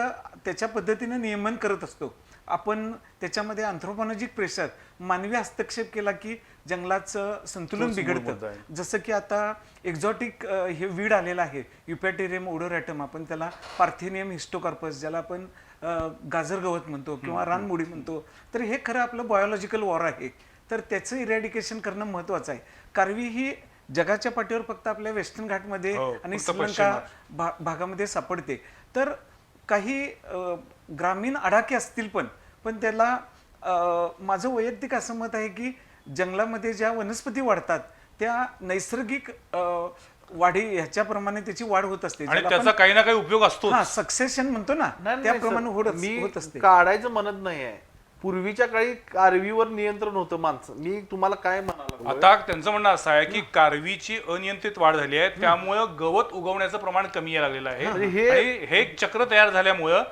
त्याच्या पद्धतीने नियमन करत असतो. आपण त्याच्यामध्ये अँथ्रोपॉलॉजिक प्रेशर मानवी हस्तक्षेप केला की जंगलाचं संतुलन मुद्दा बिघडतं. आहे. जसं की आता एक्झॉटिक हे वीड आलेलं आहे युपॅटेरियम ओडोरॅटम, आपण त्याला पार्थेनियम हिस्टोकार्पस ज्याला आपण गाजर गवत म्हणतो किंवा रानमुडी म्हणतो. तर हे खरं आपलं बायोलॉजिकल वॉर आहे. तर त्याचं इरॅडिकेशन करणं महत्त्वाचं आहे. कारवी ही जगाच्या पाठीवर फक्त आपल्या वेस्टर्न घाटमध्ये हो, आणि फक्त श्रीलंका भागामध्ये सापडते. तर काही ग्रामीण आडाखे असतील पण त्याला माझं वैयक्तिक असं मत आहे की जंगलामध्ये ज्या वनस्पती वाढतात त्या नैसर्गिक वाढी ह्याच्याप्रमाणे त्याची वाढ होत असते. आणि त्याचा काही ना काही उपयोग असतो. हा सक्सेशन म्हणतो ना नाही, त्याप्रमाणे सर, होत मी असते. काढायचं म्हणत नाहीये. पूर्वीच्या काळी कारवीवर नियंत्रण होतं माणसं. मी तुम्हाला काय म्हणाला आता त्यांचं म्हणणं असं आहे की कारवीची अनियंत्रित वाढ झाली आहे त्यामुळं गवत उगवण्याचं प्रमाण कमी यायला लागलेलं आहे. आणि हे एक चक्र तयार झाल्यामुळं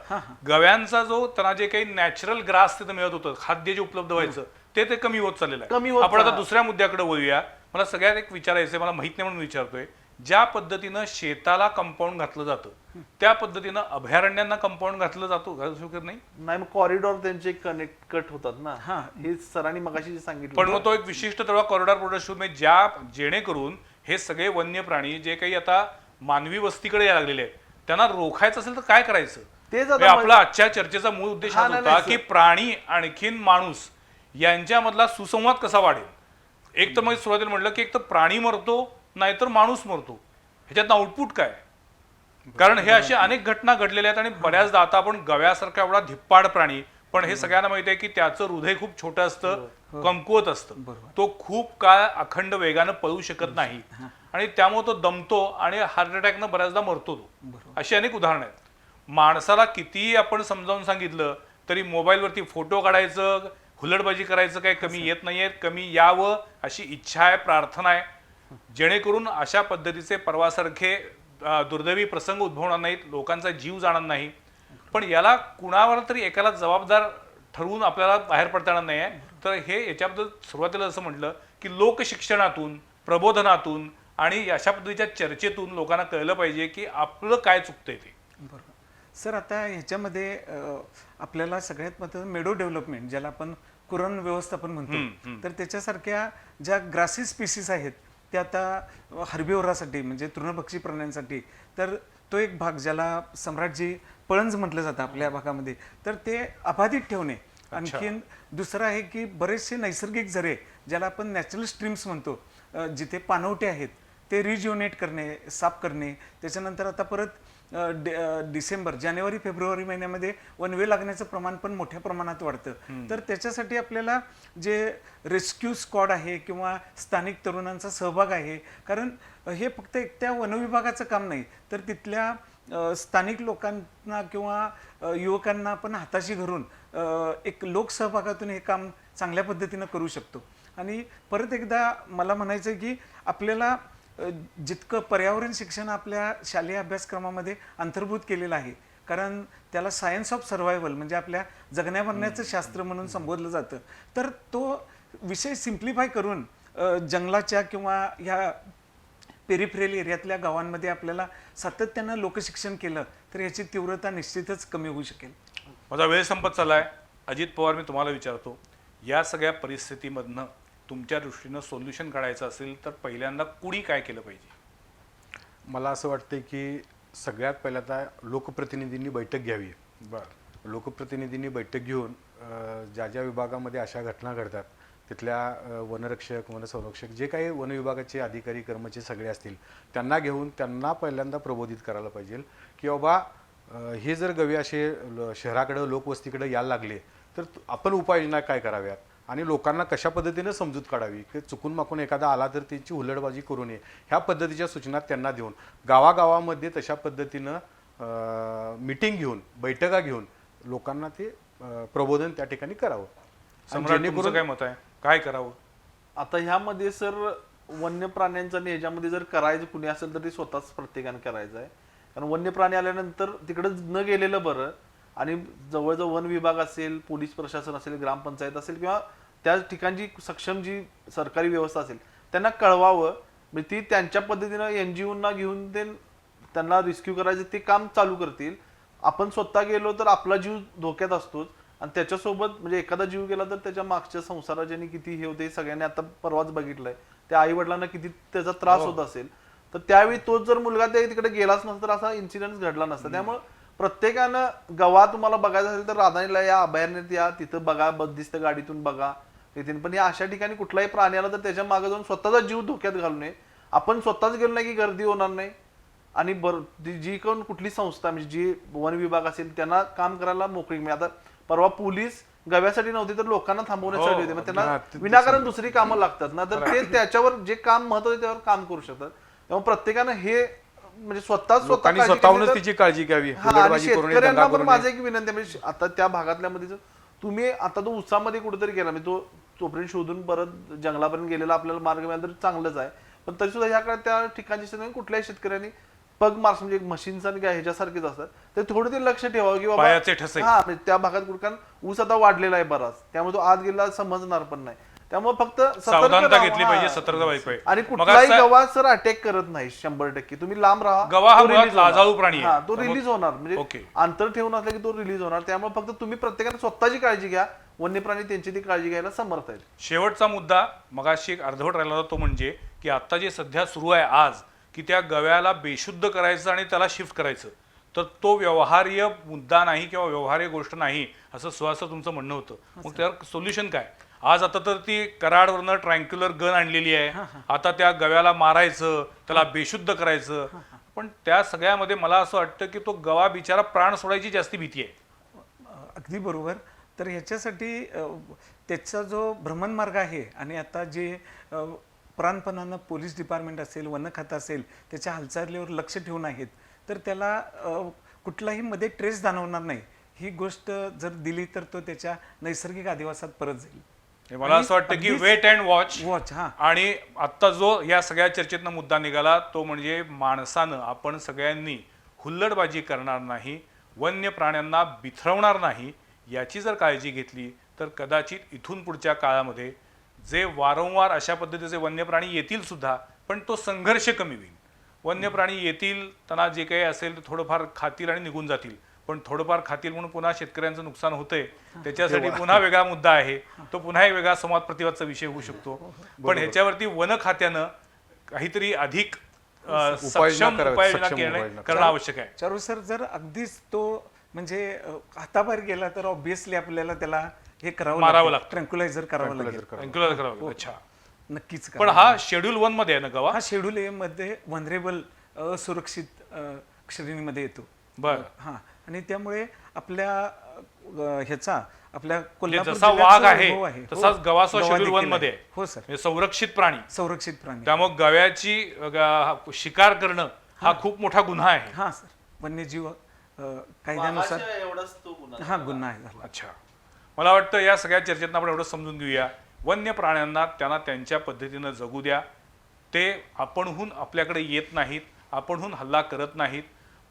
गव्यांचा जो त्यांना जे काही नॅचरल ग्रास तिथं मिळत होतं, खाद्य जे उपलब्ध व्हायचं ते कमी होत चाललेलं कमी आहे. होत आपण आता चाललं. दुसऱ्या मुद्द्याकडे वळूया. मला सगळ्यात एक विचारायचंय, मला माहित नाही म्हणून विचारतोय. ज्या पद्धतीनं शेताला कंपाऊंड घातलं जातं त्या पद्धतीनं अभयारण्यांना कंपाऊंड घातलं घालू शकत नाही. नाही, मग कॉरिडॉर त्यांचे कट होतात ना. हा. हे सरांनी मगाशी जे सांगितलं पण मग तो एक विशिष्ट तेवढा कॉरिडॉर प्रोडक्ट म्हणजे जेणेकरून हे सगळे वन्य प्राणी जे काही आता मानवी वस्तीकडे यायला लागलेले आहेत त्यांना रोखायचं असेल तर काय करायचं? तेच म्हणजे आता आपला आजच्या चर्चेचा मूळ उद्देश हा, हाच नाही, होता नाही, की सर. प्राणी आणखीन माणूस यांच्यामधला सुसंवाद कसा वाढेल. एक तर मग सुरुवातीला म्हटलं की एक तर प्राणी मरतो नाहीतर माणूस मरतो. ह्याच्यातनं आउटपुट काय? कारण हे असे अनेक घटना घडलेल्या आहेत आणि बऱ्याचदा आता आपण गव्यासारखा एवढा धिप्पाड प्राणी, पण हे सगळ्यांना माहिती आहे की त्याचं हृदय खूप छोटं असतं, कमकुवत असतं. तो खूप काळ अखंड वेगानं पळू शकत नाही. आणि त्यामुळे तो दमतो आणि हार्ट अटॅकनं बऱ्याचदा मरतो तो. अशी अनेक उदाहरणं आहेत. माणसाला कितीही आपण समजावून सांगितलं तरी मोबाईलवरती फोटो काढायचं, हुल्लडबाजी करायचं काही कमी येत नाहीये. कमी यावं अशी इच्छा आहे, प्रार्थना आहे, जेणेकरून अशा पद्धतीचे परवासारखे दुर्दैवी प्रसंग उद्भवणार नाहीत, लोकांचा जीव जाणार नाही. पण याला कुणावर तरी एकाला जबाबदार ठरवून आपल्याला बाहेर पडता येणार नाही आहे. तर हे याच्याबद्दल सुरुवातीला असं म्हटलं की लोकशिक्षणातून, प्रबोधनातून आणि अशा पद्धतीच्या चर्चेतून लोकांना कळलं पाहिजे की आपलं काय चुकतंय ते. बरोबर सर. आता ह्याच्यामध्ये आपल्याला सगळ्यात महत्त्वाचं मेडो डेव्हलपमेंट, ज्याला आपण कुरण व्यवस्थापन म्हणतो, तर त्याच्यासारख्या ज्या ग्रासी स्पीसीस आहेत त्या आता हर्बिओरासाठी म्हणजे तृणभक्षी प्राण्यांसाठी, तर तो एक भाग ज्याला सम्राटजी पळंज म्हटलं जातं आपल्या भागामध्ये, तर ते अबाधित ठेवणे. आणखीन दुसरं आहे की बरेचसे नैसर्गिक झरे ज्याला आपण नॅचरल स्ट्रीम्स म्हणतो, जिथे पाणवठे आहेत ते रिज्युनेट करणे, साफ करणे. त्याच्यानंतर आता परत डिसेंबर, जानेवारी, फेब्रुवारी महिन्यामध्ये वनवे लागण्याचं प्रमाण पण मोठ्या प्रमाणात वाढतं. तर त्याच्यासाठी आपल्याला जे रेस्क्यू स्क्वॉड आहे किंवा स्थानिक तरुणांचा सहभाग आहे, कारण हे फक्त एकट्या वनविभागाचं काम नाही, तर तिथल्या स्थानिक लोकांना किंवा युवकांना आपण हाताशी धरून एक लोकसहभागातून हे काम चांगल्या पद्धतीनं करू शकतो. आणि परत एकदा मला म्हणायचं आहे की आपल्याला जितकं पर्यावरण शिक्षण आपल्या शालेय अभ्यासक्रमामध्ये अंतर्भूत केलेलं आहे, कारण त्याला सायन्स ऑफ सर्व्हायव्हल म्हणजे आपल्या जगण्या मरण्याचं शास्त्र म्हणून संबोधलं जातं, तर तो विषय सिम्प्लिफाय करून जंगलाच्या किंवा ह्या पेरिफेरल एरियातल्या गावांमध्ये आपल्याला सातत्यानं लोकशिक्षण केलं तर याची तीव्रता निश्चितच कमी होऊ शकेल. माझा वेळ संपत चाललाय. अजित पवार, मी तुम्हाला विचारतो, या सगळ्या परिस्थितीमधनं तुमच्या दृष्टीनं सोल्युशन काढायचं असेल तर पहिल्यांदा कुणी काय केलं पाहिजे? मला असं वाटतं की सगळ्यात पहिल्यांदा लोकप्रतिनिधींनी बैठक घ्यावी. बरं. लोकप्रतिनिधींनी बैठक घेऊन ज्या ज्या विभागामध्ये अशा घटना घडतात तिथल्या वनरक्षक, वनसंरक्षक, जे काही वन विभागाचे अधिकारी कर्मचारी सगळे असतील त्यांना घेऊन त्यांना पहिल्यांदा प्रबोधित करायला पाहिजे की बाबा हे जर गवे असे शहराकडं, लोकवस्तीकडे यायला लागले तर आपण उपाययोजना काय कराव्यात आणि लोकांना कशा पद्धतीने समजूत काढावी की चुकून माकून एखादा आला तर त्याची हुल्लडबाजी करू नये, ह्या पद्धतीच्या सूचना त्यांना देऊन गावागावामध्ये तशा पद्धतीनं मीटिंग घेऊन, बैठका घेऊन लोकांना ते प्रबोधन त्या ठिकाणी करावं. सम्राट, तुमचं काय मत आहे, काय करावं? आता ह्यामध्ये सर वन्य प्राण्यांचं आणि ह्याच्यामध्ये जर करायचं कुणी असेल तर ते स्वतःच प्रत्येकाने करायचं आहे. कारण वन्य प्राणी आल्यानंतर तिकडं न गेलेलं बरं. आणि जवळजवळ वन विभाग असेल, पोलीस प्रशासन असेल, ग्रामपंचायत असेल किंवा त्या ठिकाणची सक्षम जी सरकारी व्यवस्था असेल त्यांना कळवावं. म्हणजे ती त्यांच्या पद्धतीनं NGOना घेऊन त्यांना रिस्क्यू करायचं ते काम चालू करतील. आपण स्वतः गेलो तर आपला जीव धोक्यात असतोच आणि त्याच्यासोबत म्हणजे एखादा जीव गेला तर त्याच्या मागच्या संसाराच्याने किती हे होते सगळ्यांनी आता परवाच बघितलंय. त्या आई वडिलांना किती त्याचा त्रास होत असेल. तर त्यावेळी तोच जर मुलगा तिकडे गेलाच नसता तर असा इन्सिडेंट घडला नसता. त्यामुळे प्रत्येकानं गवा तुम्हाला बघायचं असेल तर राधानीला या, अभयारण्यात या, तिथं बघा, बंदिस्त गाडीतून बघा तिथे. पण या अशा ठिकाणी कुठलाही प्राणी आला तर त्याच्या मागे जाऊन स्वतःचा जीव धोक्यात घालू नये. आपण स्वतःच गेलो नाही की गर्दी होणार नाही. आणि जी कोण कुठली संस्था म्हणजे जी वन विभाग असेल त्यांना काम करायला मोकळी मिळेल. आता परवा पोलीस गव्यासाठी नव्हते तर लोकांना थांबवण्यासाठी होते. मग त्यांना विनाकारण दुसरी कामं लागतात ना, तर ते त्याच्यावर जे काम महत्वाचं त्यावर काम करू शकतात. त्यामुळे प्रत्येकानं हे म्हणजे स्वतःहूनच तिची काळजी घ्यावी. शेतकऱ्यांना पण माझं एक विनंती म्हणजे आता त्या भागातल्या मध्ये तुम्ही आता तो उसामध्ये कुठेतरी गेला म्हणजे तो तोपर्यंत शोधून परत जंगलापर्यंत गेलेला आपल्याला मार्ग मिळाला तर चांगलंच आहे. पण तरी सुद्धा ह्या काळात त्या ठिकाणची कुठल्याही शेतकऱ्यांनी पग मार्क्स म्हणजे मशीनचा आणि ह्याच्यासारखेच असतात तर थोडं ते लक्ष ठेवावं की बाबा हा म्हणजे त्या भागात कुठं ऊस आता वाढलेला आहे बराच, त्यामुळे तो आत गेला समजणार पण नाही. त्यामुळे फक्त सावधानता घेतली पाहिजे, सतर्कता पाहिजे. आणि कुठलाही गवा सर अटॅक करत नाही 100%. तुम्ही लांब राहा. गवा हा मुळात लाजाळू प्राणी आहे, तो रिलीज होणार म्हणजे अंतर ठेवून असलं की तो रिलीज होणार. त्यामुळे फक्त तुम्ही प्रत्येकाने स्वतःची काळजी घ्या. वन्य प्राणी त्यांची ती काळजी घ्यायला समर्थ आहेत. शेवटचा मुद्दा मगाशी एक अर्धवट राहिला होता, तो म्हणजे की आता जे सध्या सुरू आहे आज की त्या गव्याला बेशुद्ध करायचं आणि त्याला शिफ्ट करायचं, तर तो व्यवहार्य मुद्दा नाही किंवा व्यवहार्य गोष्ट नाही असं सुहास तुमचं म्हणणं होतं. मग त्यावर सोल्युशन काय? आज आता तर ती कराडवरनं ट्रँक्युलर गन आणलेली आहे. आता त्या गव्याला मारायचं, त्याला बेशुद्ध करायचं. पण त्या सगळ्यामध्ये मला असं वाटतं की तो गवा बिचारा प्राण सोडायची जास्ती भीती आहे. अगदी बरोबर. तर ह्याच्यासाठी त्याचा जो भ्रमणमार्ग आहे आणि आता जे प्राणपणानं पोलीस डिपार्टमेंट असेल, वन खातं असेल, त्याच्या हालचालीवर लक्ष ठेवून आहेत, तर त्याला कुठलाही मध्ये ट्रेस जाणवणार नाही. ही गोष्ट जर दिली तर तो त्याच्या नैसर्गिक अधिवासात परत जाईल. मला असं वाटतं की वेट अँड वॉच हा आणि आत्ता जो या सगळ्या चर्चेतनं मुद्दा निघाला तो म्हणजे माणसानं, आपण सगळ्यांनी हुल्लडबाजी करणार नाही, वन्य प्राण्यांना बिथरवणार नाही, याची जर काळजी घेतली तर कदाचित इथून पुढच्या काळामध्ये जे वारंवार अशा पद्धतीचे वन्य प्राणी येतील सुद्धा, पण तो संघर्ष कमी होईल. वन्य प्राणी येतील, त्यांना जे काही असेल ते थोडंफार खातील आणि निघून जातील, पण थोडंफार खातील म्हणून पुन्हा शेतकऱ्यांचं नुकसान होतंय, त्याच्यासाठी पुन्हा वेगळा मुद्दा आहे, तो पुन्हा एक वेगळा संवाद प्रतिवादचा विषय होऊ शकतो. पण ह्याच्यावरती वन खात्यानं काहीतरी अधिक सक्षम उपाययोजना करणं आवश्यक आहे. चारू सर, जर अगदीच तो म्हणजे हाताबाहेर गेला तर ऑब्विसली आपल्याला त्याला हे मारावं लागतं. ट्रँक्युलायझर करावं लागेल. Tranquilize करावं लागेल. अच्छा, नक्कीच पण हा शेड्यूल 1 मध्ये आहे ना गवा? हा शेड्यूल ए मध्ये व्हनरेबल असुरक्षित श्रेणीमध्ये येतो. बरं. हा, आणि त्यामुळे आपल्या ह्याचा आपल्या कोल्हापूर जसा जिल्ह्याचा वाघ आहे अनुभव आहे. तसाच हो, गवासो गवा शेड्यूल देखील 1 मध्ये आहे. आहे. हो सर, म्हणजे संरक्षित प्राणी, संरक्षित प्राणी. त्यामुळे गव्याची शिकार करणं हा खूप मोठा गुन्हा आहे. हा सर, वन्यजीव कायद्यानुसार एवढाच तो गुन्हा. हा गुन्हा आहे झाला. अच्छा, मला वाटतं या सगळ्या चर्चेतनं आपण एवढं समजून घेऊया, वन्य प्राण्यांना त्यांना त्यांच्या पद्धतीनं जगू द्या. ते आपणहून आपल्याकडे येत नाहीत, आपणहून हल्ला करत नाहीत.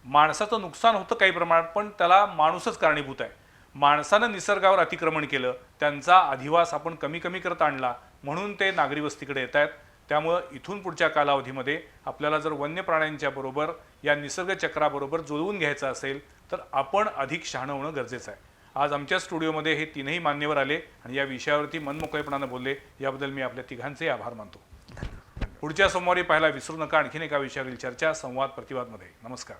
माणसाचं नुकसान होतं काही प्रमाणात, पण त्याला माणूसच कारणीभूत आहे. माणसानं निसर्गावर अतिक्रमण केलं, त्यांचा अधिवास आपण कमी कमी करत आणला, म्हणून ते नागरी वस्तीकडे येत आहेत. त्यामुळं इथून पुढच्या कालावधीमध्ये आपल्याला जर वन्य प्राण्यांच्या बरोबर या निसर्ग चक्राबरोबर जुळवून घ्यायचं असेल तर आपण अधिक शहाणं होणं गरजेचं आहे. आज आमच्या स्टुडिओमध्ये हे तीनही मान्यवर आले आणि या विषयावरती मनमोकळेपणानं बोलले, याबद्दल मी आपल्या तिघांचे आभार मानतो. पुढच्या सोमवारी पाहायला विसरू नका आणखीन एका विषयावरील चर्चा संवाद प्रतिवादमध्ये. नमस्कार.